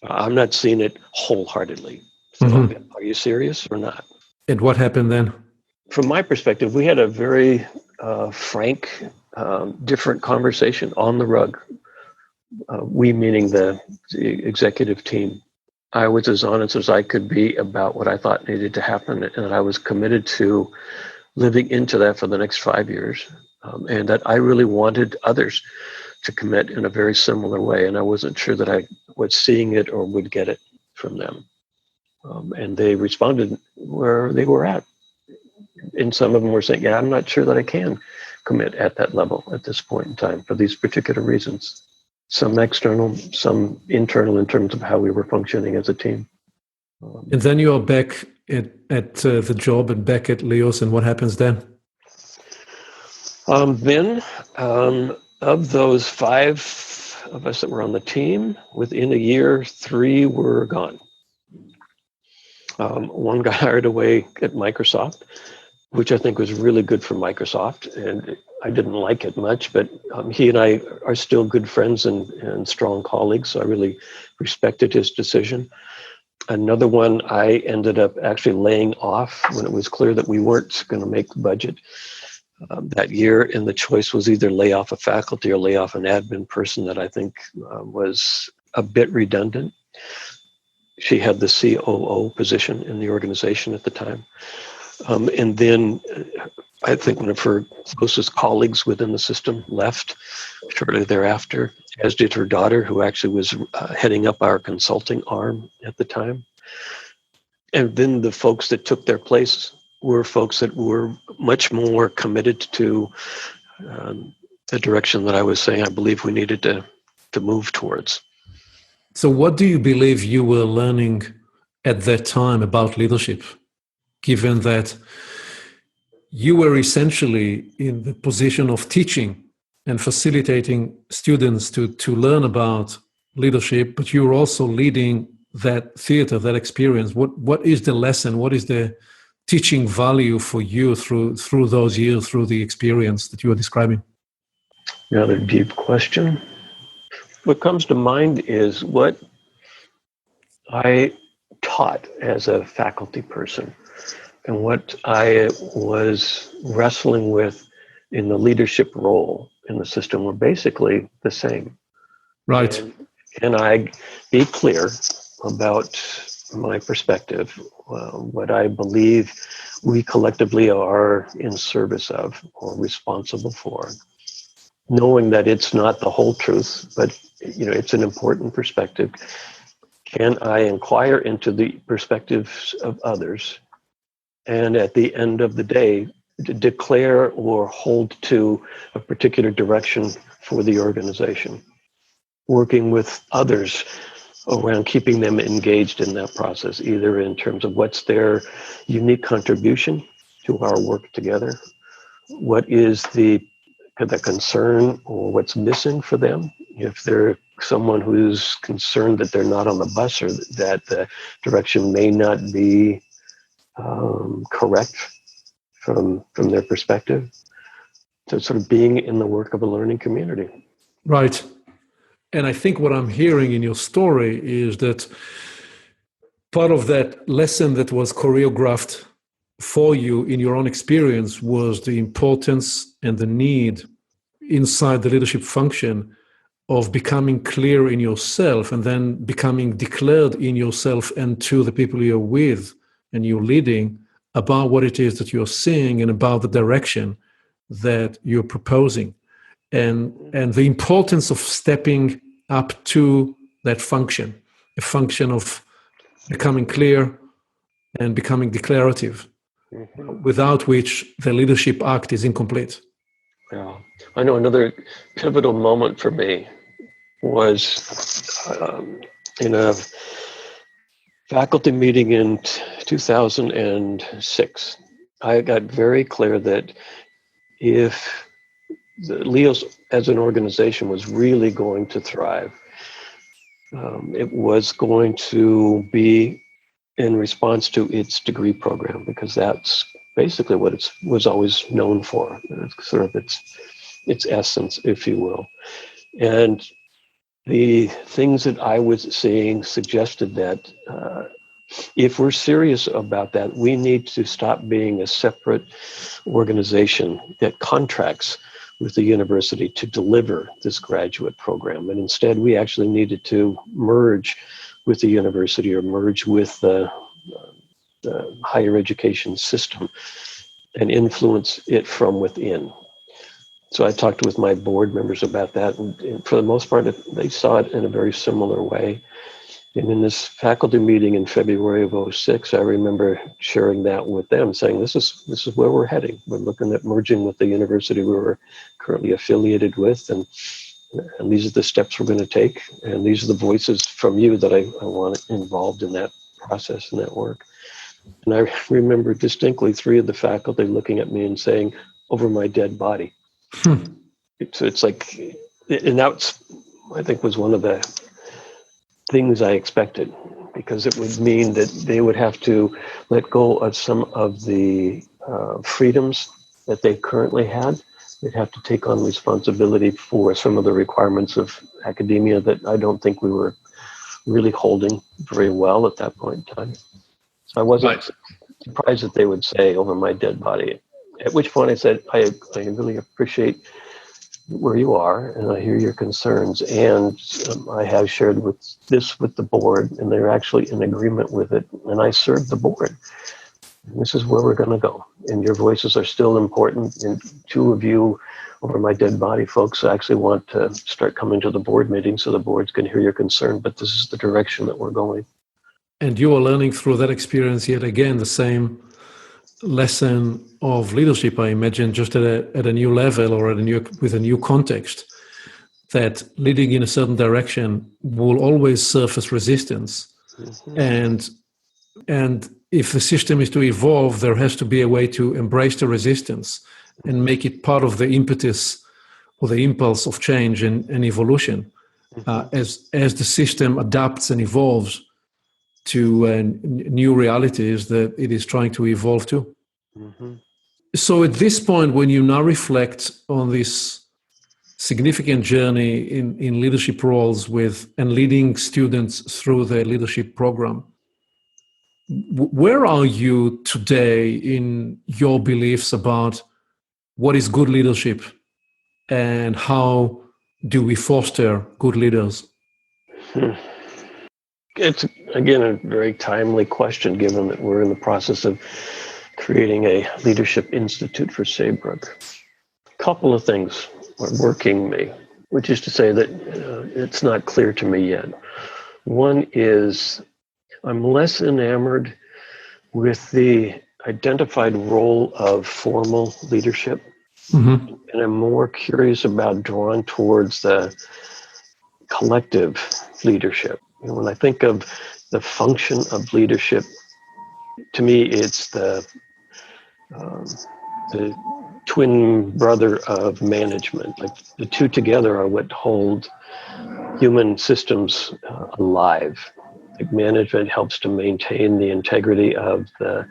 I'm not seeing it wholeheartedly. So Are you serious or not? And what happened then? From my perspective, we had a very frank, different conversation on the rug. We meaning the executive team. I was as honest as I could be about what I thought needed to happen, and I was committed to living into that for the next 5 years, and that I really wanted others to commit in a very similar way, and I wasn't sure that I was seeing it or would get it from them. And they responded where they were at. And some of them were saying, yeah, I'm not sure that I can commit at that level at this point in time for these particular reasons. Some external, some internal, in terms of how we were functioning as a team. And then you are back at the job and back at LIOS, and what happens then? Then, of those 5 of us that were on the team, within a year, 3 were gone. One got hired away at Microsoft, which I think was really good for Microsoft. And I didn't like it much, but he and I are still good friends and strong colleagues, so I really respected his decision. Another one I ended up actually laying off when it was clear that we weren't going to make the budget that year, and the choice was either lay off a faculty or lay off an admin person that I think was a bit redundant. She had the COO position in the organization at the time. And then I think one of her closest colleagues within the system left shortly thereafter, as did her daughter, who actually was heading up our consulting arm at the time. And then the folks that took their place were folks that were much more committed to the direction that I was saying I believe we needed to move towards. So what do you believe you were learning at that time about leadership, given that you were essentially in the position of teaching and facilitating students to learn about leadership, but you were also leading that theater, that experience? What is the lesson? What is the teaching value for you through those years, through the experience that you are describing? Another deep question. What comes to mind is what I taught as a faculty person and what I was wrestling with in the leadership role in the system were basically the same. Right. And can I be clear about my perspective, what I believe we collectively are in service of or responsible for, knowing that it's not the whole truth, but it's an important perspective. Can I inquire into the perspectives of others, and at the end of the day, declare or hold to a particular direction for the organization, working with others around keeping them engaged in that process, either in terms of what's their unique contribution to our work together, what is the concern or what's missing for them. If they're someone who's concerned that they're not on the bus or that the direction may not be correct from their perspective. So sort of being in the work of a learning community. Right. And I think what I'm hearing in your story is that part of that lesson that was choreographed for you in your own experience was the importance and the need inside the leadership function of becoming clear in yourself and then becoming declared in yourself and to the people you're with and you're leading about what it is that you're seeing and about the direction that you're proposing. And the importance of stepping up to that function, a function of becoming clear and becoming declarative, without which the leadership act is incomplete. Yeah, I know another pivotal moment for me was in a faculty meeting in 2006. I got very clear that if the LIOS as an organization was really going to thrive, it was going to be in response to its degree program, because that's basically what it was always known for. It's sort of its essence, if you will. And the things that I was seeing suggested that if we're serious about that, we need to stop being a separate organization that contracts with the university to deliver this graduate program. And instead, we actually needed to merge with the university or merge with the higher education system and influence it from within. So I talked with my board members about that, and for the most part, they saw it in a very similar way. And in this faculty meeting in February of 2006, I remember sharing that with them, saying, this is where we're heading. We're looking at merging with the university we were currently affiliated with, and these are the steps we're going to take, and these are the voices from you that I want involved in that process and that work. And I remember distinctly 3 of the faculty looking at me and saying, over my dead body. So it's like, and that's, I think, was one of the things I expected, because it would mean that they would have to let go of some of the freedoms that they currently had they'd have to take on responsibility for some of the requirements of academia that I don't think we were really holding very well at that point in time. So I wasn't surprised that they would say over my dead body, at which point I said, I really appreciate where you are, and I hear your concerns, and I have shared with the board, and they're actually in agreement with it, and I serve the board. And this is where we're going to go, and your voices are still important, and two of you over my dead body folks actually want to start coming to the board meeting so the boards can hear your concern, but this is the direction that we're going. And you are learning through that experience yet again the same lesson of leadership, I imagine, just at a new level or with a new context, that leading in a certain direction will always surface resistance. Mm-hmm. And if the system is to evolve, there has to be a way to embrace the resistance and make it part of the impetus or the impulse of change and evolution. Mm-hmm. As the system adapts and evolves to new realities that it is trying to evolve to. Mm-hmm. So at this point, when you now reflect on this significant journey in leadership roles and leading students through the leadership program, where are you today in your beliefs about what is good leadership and how do we foster good leaders? It's, again, a very timely question, given that we're in the process of creating a leadership institute for Saybrook. A couple of things are working me, which is to say that it's not clear to me yet. One is I'm less enamored with the identified role of formal leadership, mm-hmm. and I'm more curious about drawn towards the collective leadership. And when I think of the function of leadership, to me, it's the twin brother of management. Like the two together are what hold human systems alive. Like management helps to maintain the integrity of the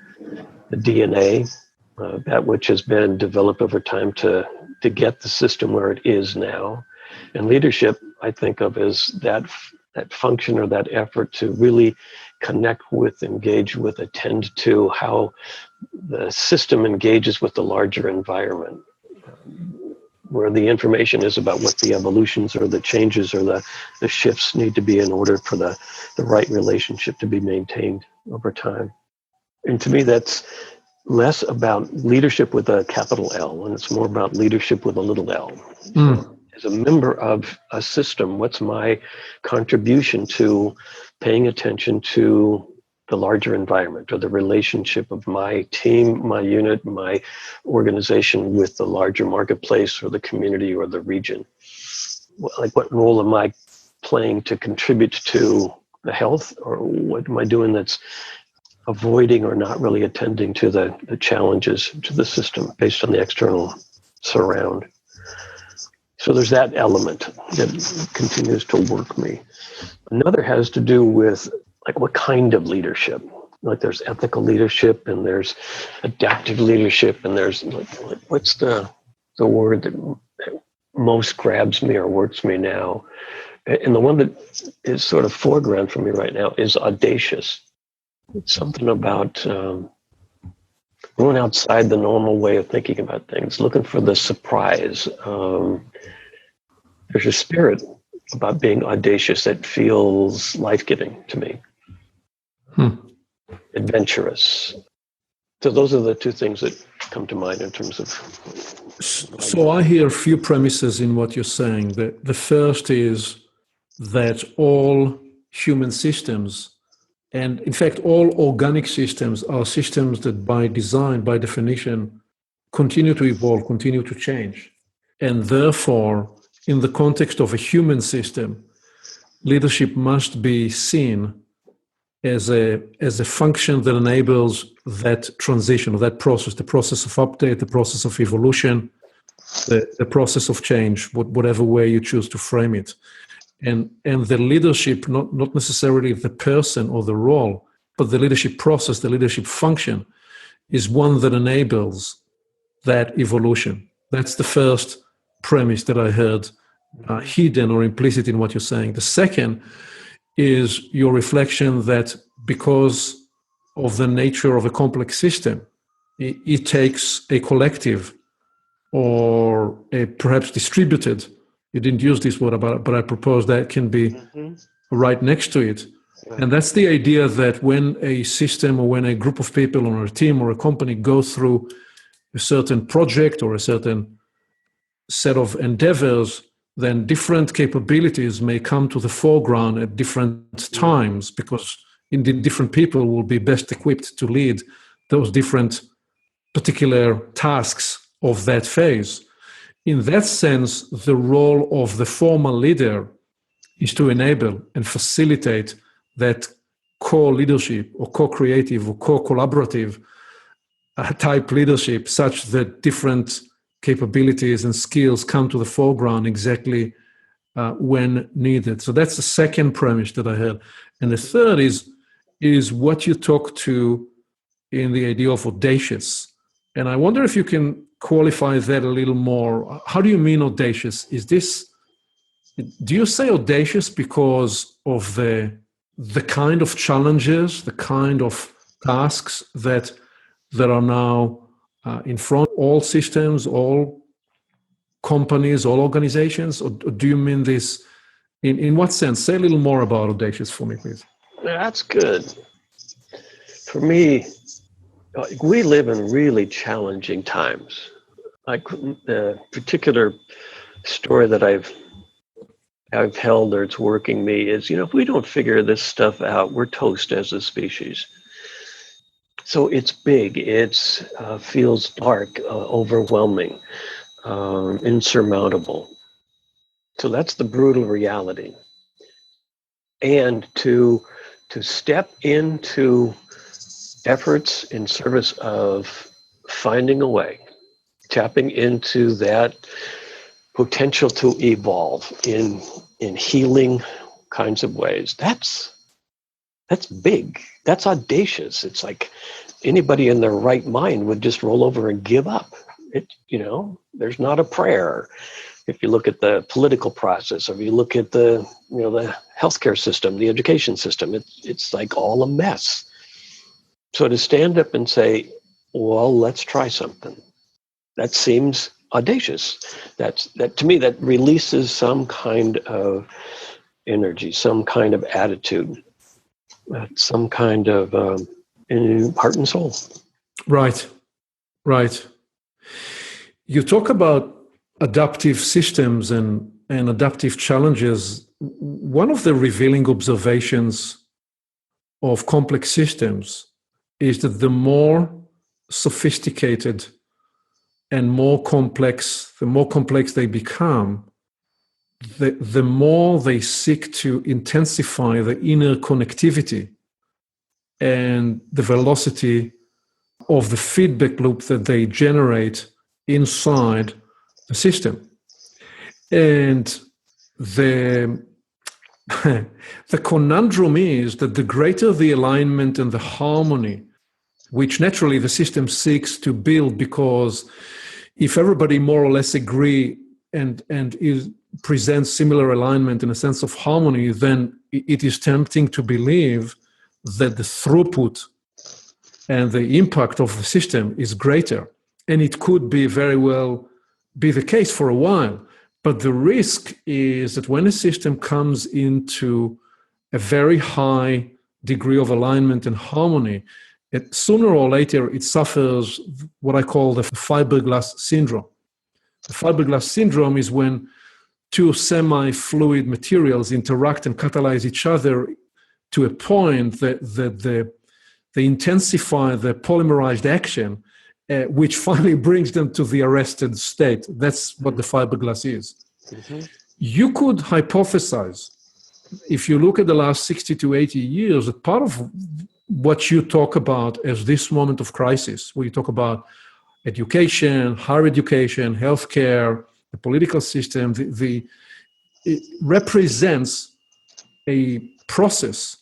DNA, that which has been developed over time to get the system where it is now. And leadership, I think of as that function or that effort to really connect with, engage with, attend to how the system engages with the larger environment, where the information is about what the evolutions or the changes or the shifts need to be in order for the right relationship to be maintained over time. And to me, that's less about leadership with a capital L, and it's more about leadership with a little l. So, as a member of a system, what's my contribution to paying attention to the larger environment or the relationship of my team, my unit, my organization with the larger marketplace or the community or the region? Like, what role am I playing to contribute to the health, or what am I doing that's avoiding or not really attending to the challenges to the system based on the external surround? So there's that element that continues to work me. Another has to do with like what kind of leadership. Like there's ethical leadership and there's adaptive leadership, and there's like what's the word that most grabs me or works me now? And the one that is sort of foreground for me right now is audacious. It's something about going outside the normal way of thinking about things, looking for the surprise. There's a spirit about being audacious that feels life-giving to me. Adventurous. So those are the two things that come to mind in terms of... So I hear a few premises in what you're saying. The first is that all human systems, and in fact all organic systems, are systems that by design, by definition, continue to evolve, continue to change. And therefore, in the context of a human system, leadership must be seen as a function that enables that transition, or that process, the process of update, the process of evolution, the process of change, whatever way you choose to frame it. And the leadership, not necessarily the person or the role, but the leadership process, the leadership function, is one that enables that evolution, That's the first premise that I heard hidden or implicit in what you're saying. The second is your reflection that because of the nature of a complex system, it takes a collective or a perhaps distributed, you didn't use this word, but I propose that can be right next to it. And that's the idea that when a system or when a group of people or a team or a company go through a certain project or a certain set of endeavors, then different capabilities may come to the foreground at different times, because indeed different people will be best equipped to lead those different particular tasks of that phase. In that sense, the role of the formal leader is to enable and facilitate that co-leadership or co-creative or co-collaborative type leadership, such that different capabilities and skills come to the foreground exactly when needed. So that's the second premise that I heard. And the third is what you talk to in the idea of audacious. And I wonder if you can qualify that a little more. How do you mean audacious? Do you say audacious because of the kind of challenges, the kind of tasks that are now in front of all systems, all companies, all organizations? Or do you mean this in what sense? Say a little more about audacious for me, please. That's good. For me, we live in really challenging times. Like the particular story that I've held, or it's working me, is, if we don't figure this stuff out, we're toast as a species. So it's big, it's feels dark, overwhelming, insurmountable. So that's the brutal reality. And to step into efforts in service of finding a way, tapping into that potential to evolve in healing kinds of ways, that's big. That's audacious. It's like anybody in their right mind would just roll over and give up. There's not a prayer. If you look at the political process, or if you look at the healthcare system, the education system, it's like all a mess. So to stand up and say, well, let's try something, that seems audacious. That to me, that releases some kind of energy, some kind of attitude, some kind of heart and soul. Right. You talk about adaptive systems and adaptive challenges. One of the revealing observations of complex systems is that the more sophisticated and more complex they become, the more they seek to intensify the inner connectivity and the velocity of the feedback loop that they generate inside the system. And the conundrum is that the greater the alignment and the harmony, which naturally the system seeks to build, because if everybody more or less agree and presents similar alignment in a sense of harmony, then it is tempting to believe that the throughput and the impact of the system is greater. And it could be very well be the case for a while. But the risk is that when a system comes into a very high degree of alignment and harmony, sooner or later it suffers what I call the fiberglass syndrome. The fiberglass syndrome is when two semi-fluid materials interact and catalyze each other to a point that they intensify the polymerized action, which finally brings them to the arrested state. That's what the fiberglass is. Mm-hmm. You could hypothesize, if you look at the last 60 to 80 years, that part of what you talk about as this moment of crisis, where you talk about education, higher education, healthcare, the political system, it represents a process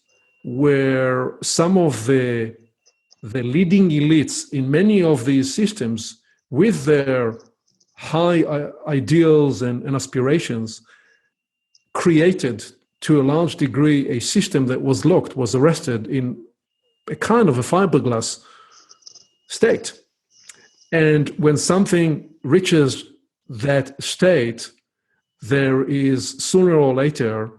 where some of the leading elites in many of these systems, with their high ideals and aspirations created to a large degree a system that was locked, was arrested in a kind of a fiberglass state. And when something reaches that state, there is sooner or later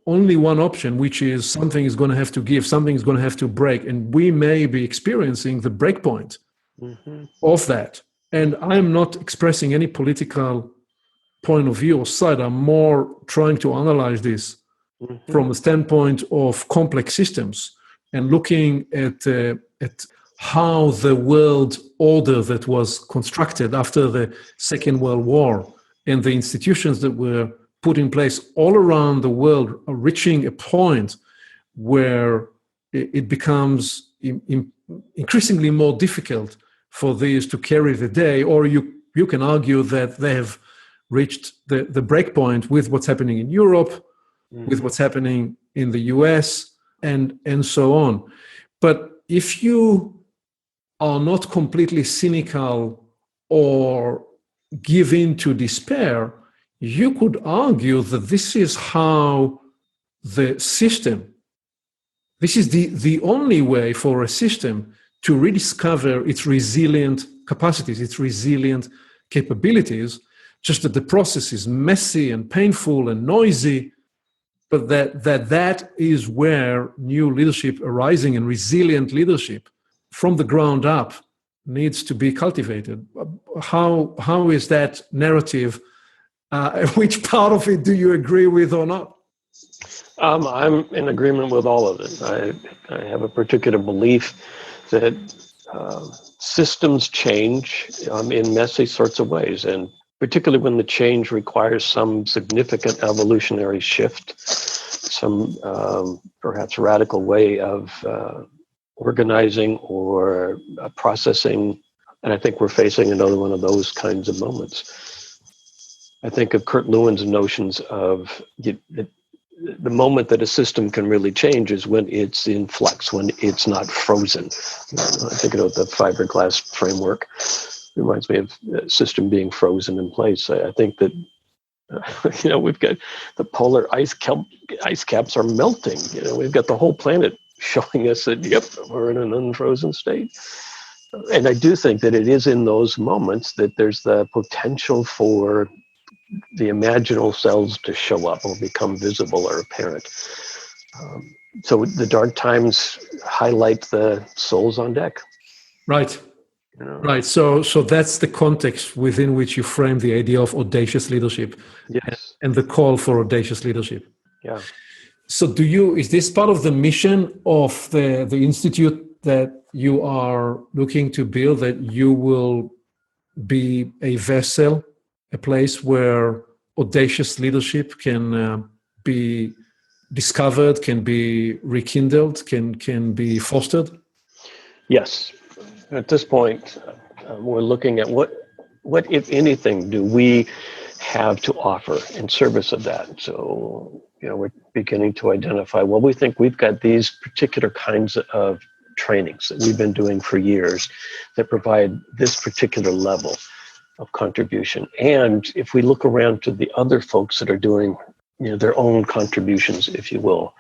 only one option, which is something is going to have to give, something is going to have to break. And we may be experiencing the break point of that. And I'm not expressing any political point of view or side. I'm more trying to analyze this from the standpoint of complex systems and looking at how the world order that was constructed after the Second World War and the institutions that were put in place all around the world are reaching a point where it becomes increasingly more difficult for these to carry the day, or you can argue that they have reached the break point with what's happening in Europe, with what's happening in the US, and so on. But if you are not completely cynical or give in to despair, you could argue that this is how the system, this is the only way for a system to rediscover its resilient capacities, its resilient capabilities, just that the process is messy and painful and noisy, but that is where new leadership arising and resilient leadership from the ground up needs to be cultivated. How is that narrative? Which part of it do you agree with or not? I'm in agreement with all of it. I have a particular belief that systems change in messy sorts of ways, and particularly when the change requires some significant evolutionary shift, some perhaps radical way of organizing or processing. And I think we're facing another one of those kinds of moments. I think of Kurt Lewin's notions of the moment that a system can really change is when it's in flux, when it's not frozen. I think about the fiberglass framework. It reminds me of a system being frozen in place. I think that we've got the polar ice caps are melting. We've got the whole planet showing us that, yep, we're in an unfrozen state. And I do think that it is in those moments that there's the potential for the imaginal cells to show up or become visible or apparent. So the dark times highlight the souls on deck. Right. Right. So that's the context within which you frame the idea of audacious leadership. Yes. And the call for audacious leadership. Yeah. So is this part of the mission of the institute that you are looking to build, that you will be a vessel, a place where audacious leadership can be discovered, can be rekindled, can be fostered? Yes. At this point, we're looking at what, if anything, do we have to offer in service of that. So, we're beginning to identify, well, we think we've got these particular kinds of trainings that we've been doing for years that provide this particular level of contribution. And if we look around to the other folks that are doing, their own contributions, if you will,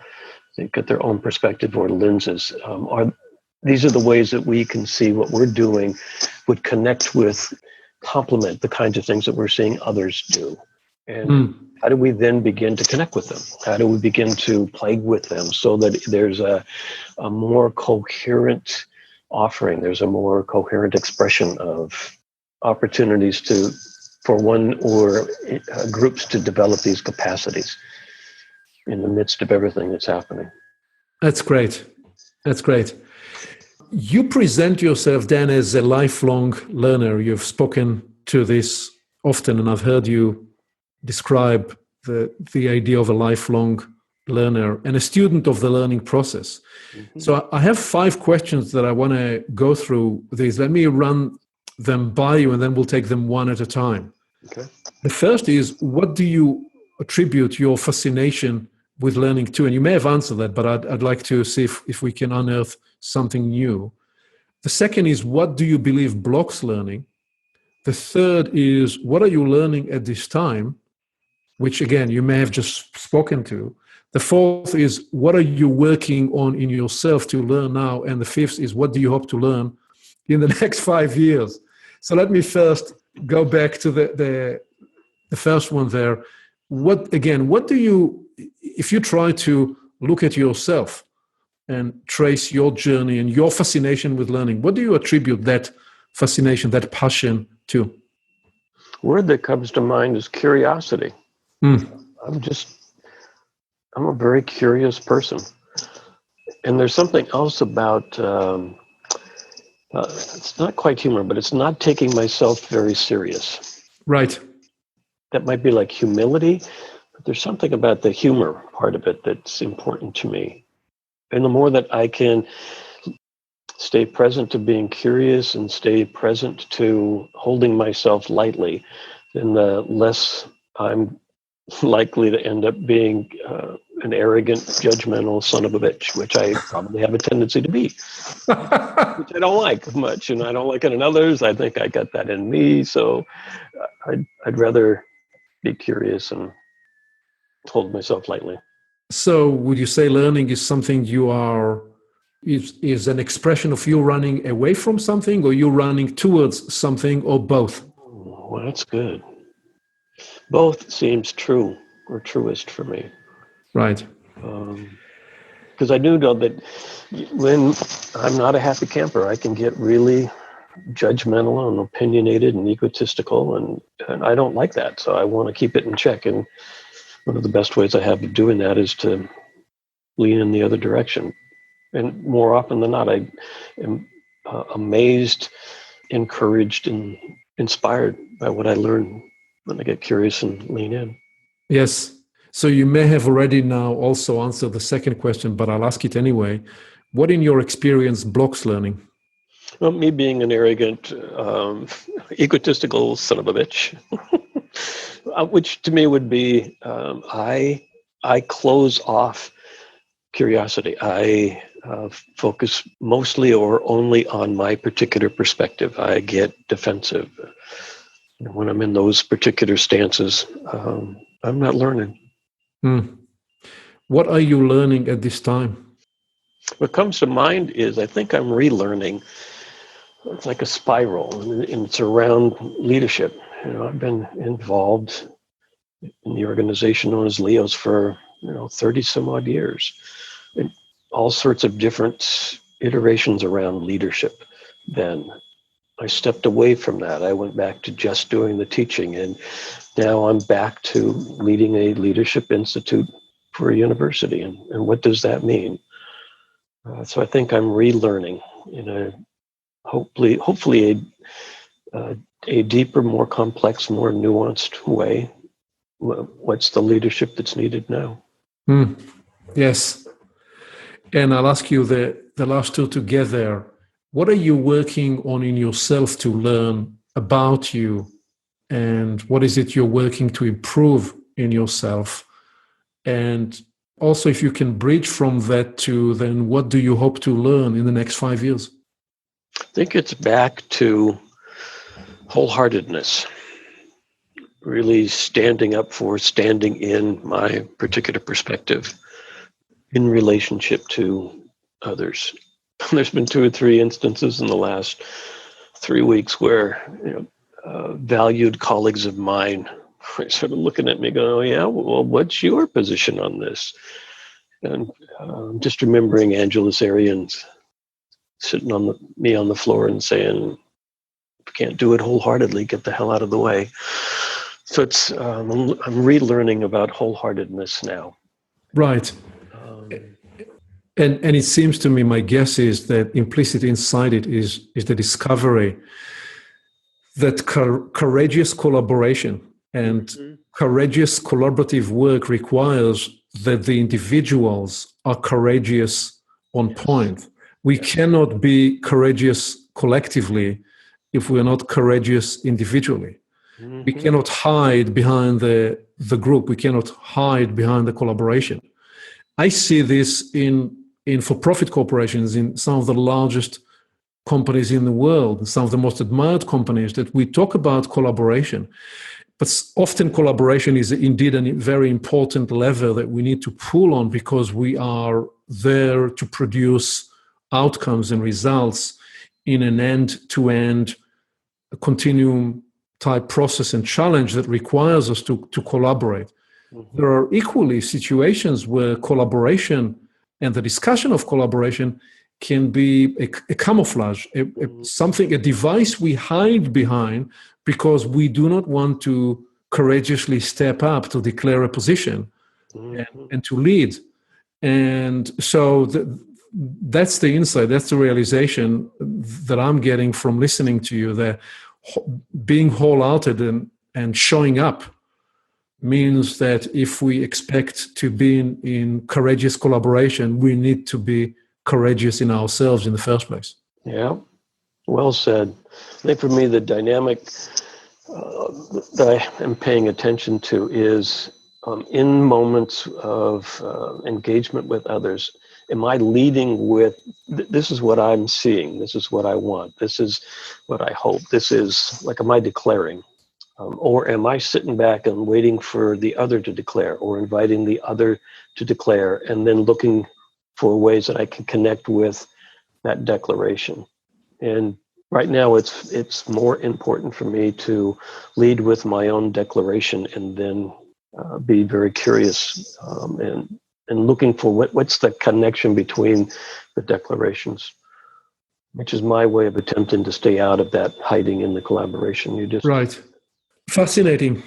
they've got their own perspective or lenses. These are the ways that we can see what we're doing would connect with, complement the kinds of things that we're seeing others do. And how do we then begin to connect with them? How do we begin to play with them so that there's a more coherent offering, there's a more coherent expression of opportunities for one or groups to develop these capacities in the midst of everything that's happening. That's great. That's great. You present yourself, Dan, as a lifelong learner. You've spoken to this often, and I've heard you describe the idea of a lifelong learner and a student of the learning process. Mm-hmm. So I have 5 questions that I want to go through these. Let me run them by you, and then we'll take them one at a time. Okay. The first is, what do you attribute your fascination with learning to? And you may have answered that, but I'd like to see if we can unearth something new. The second is, what do you believe blocks learning? The third is, what are you learning at this time? Which again, you may have just spoken to. The fourth is, what are you working on in yourself to learn now? And the fifth is, what do you hope to learn in the next 5 years? So let me first go back to the first one there. What do you, if you try to look at yourself and trace your journey and your fascination with learning, what do you attribute that fascination, that passion to? Word that comes to mind is curiosity. I'm a very curious person. And there's something else about, it's not quite humor, but it's not taking myself very serious. Right. That might be like humility, but there's something about the humor part of it that's important to me. And the more that I can stay present to being curious and stay present to holding myself lightly, then the less I'm likely to end up being an arrogant, judgmental son of a bitch, which I probably have a tendency to be, which I don't like much, and I don't like it in others. I think I got that in me, so I'd rather be curious and hold myself lightly. So would you say learning is something is an expression of you running away from something, or you running towards something, or both? Well, that's good. Both seems true, or truest for me. Right. Because I do know that when I'm not a happy camper, I can get really judgmental and opinionated and egotistical, and I don't like that. So I want to keep it in check. And one of the best ways I have of doing that is to lean in the other direction. And more often than not, I am amazed, encouraged, and inspired by what I learn when I get curious and lean in. Yes. So you may have already now also answered the second question, but I'll ask it anyway. What in your experience blocks learning? Well, me being an arrogant, egotistical son of a bitch, which to me would be I close off curiosity. I focus mostly or only on my particular perspective. I get defensive. And when I'm in those particular stances, I'm not learning. What are you learning at this time? What comes to mind is I think I'm relearning. It's like a spiral, and it's around leadership. I've been involved in the organization known as LIOS for 30 some odd years, and all sorts of different iterations around leadership. Then I stepped away from that. I went back to just doing the teaching, and now I'm back to leading a leadership institute for a university. And what does that mean? So I think I'm relearning in a hopefully a deeper, more complex, more nuanced way. What's the leadership that's needed now? Yes. And I'll ask you the last two together. What are you working on in yourself to learn about you? And what is it you're working to improve in yourself? And also, if you can bridge from that to then what do you hope to learn in the next 5 years? I think it's back to wholeheartedness, really standing in my particular perspective in relationship to others. There's been 2 or 3 instances in the last 3 weeks where valued colleagues of mine are sort of looking at me going, oh yeah, well, what's your position on this? And just remembering Angelus Arians sitting on the floor and saying, if you can't do it wholeheartedly, get the hell out of the way. So it's I'm relearning about wholeheartedness now. Right. And it seems to me, my guess is that implicit inside it is the discovery that courageous collaboration and courageous collaborative work requires that the individuals are courageous on point. We cannot be courageous collectively if we're not courageous individually. We cannot hide behind the group. We cannot hide behind the collaboration. I see this in for-profit corporations, in some of the largest companies in the world, some of the most admired companies, that we talk about collaboration. But often collaboration is indeed a very important lever that we need to pull on, because we are there to produce outcomes and results in an end-to-end continuum type process and challenge that requires us to collaborate. Mm-hmm. There are equally situations where collaboration and the discussion of collaboration can be a camouflage, a device we hide behind because we do not want to courageously step up to declare a position and to lead. And so that's the insight, that's the realization that I'm getting from listening to you, that being wholehearted and showing up means that if we expect to be in courageous collaboration, we need to be courageous in ourselves in the first place. Yeah, well said. I think for me, the dynamic that I am paying attention to is in moments of engagement with others, am I leading with, this is what I'm seeing, this is what I want, this is what I hope, this is, like, am I declaring? Or am I sitting back and waiting for the other to declare, or inviting the other to declare, and then looking for ways that I can connect with that declaration? And right now, it's more important for me to lead with my own declaration, and then be very curious and looking for what's the connection between the declarations, which is my way of attempting to stay out of that hiding in the collaboration. You just right. Fascinating.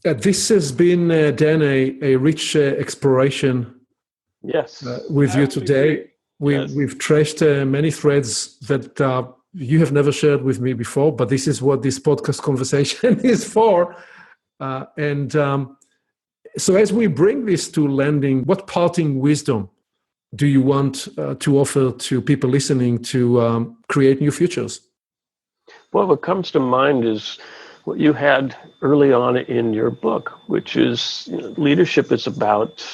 This has been, Dan, a rich exploration. Yes, with you today. We've traced many threads that you have never shared with me before, but this is what this podcast conversation is for. So as we bring this to landing, what parting wisdom do you want to offer to people listening to create new futures? Well, what comes to mind is what you had early on in your book, which is, leadership is about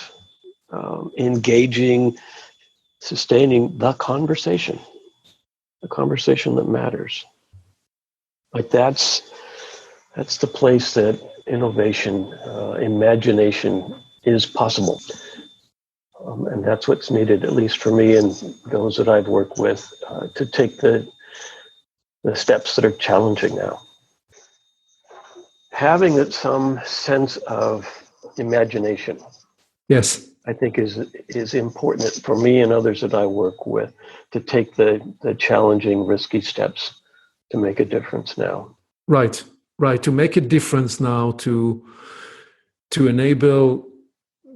engaging, sustaining the conversation that matters. Like that's the place that innovation, imagination is possible. And that's what's needed, at least for me and those that I've worked with, to take the steps that are challenging now. Having some sense of imagination, yes, I think is important for me and others that I work with, to take the challenging, risky steps to make a difference now. Right. To make a difference now, to enable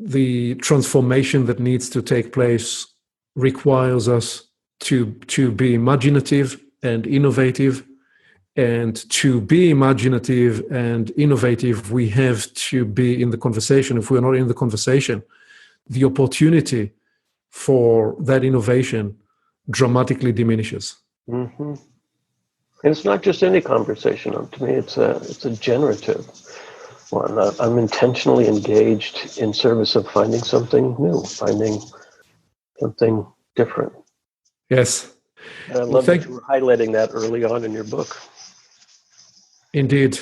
the transformation that needs to take place, requires us to be imaginative and innovative. And to be imaginative and innovative, we have to be in the conversation. If we're not in the conversation, the opportunity for that innovation dramatically diminishes. Mm-hmm. And it's not just any conversation. To me, it's a generative one. I'm intentionally engaged in service of finding something new, finding something different. Yes. And I love that you were highlighting that early on in your book. Indeed.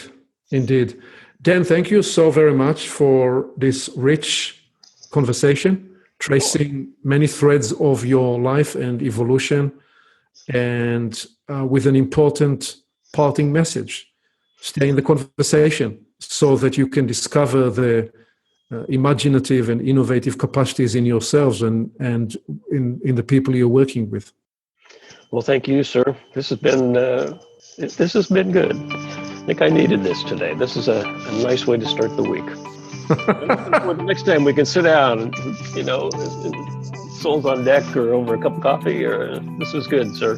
Dan, thank you so very much for this rich conversation, tracing many threads of your life and evolution, and with an important parting message. Stay in the conversation so that you can discover the imaginative and innovative capacities in yourselves and in the people you're working with. Well, thank you, sir. This has been good. I think I needed this today. This is a nice way to start the week. Next time we can sit down, souls on deck or over a cup of coffee. This was good, sir.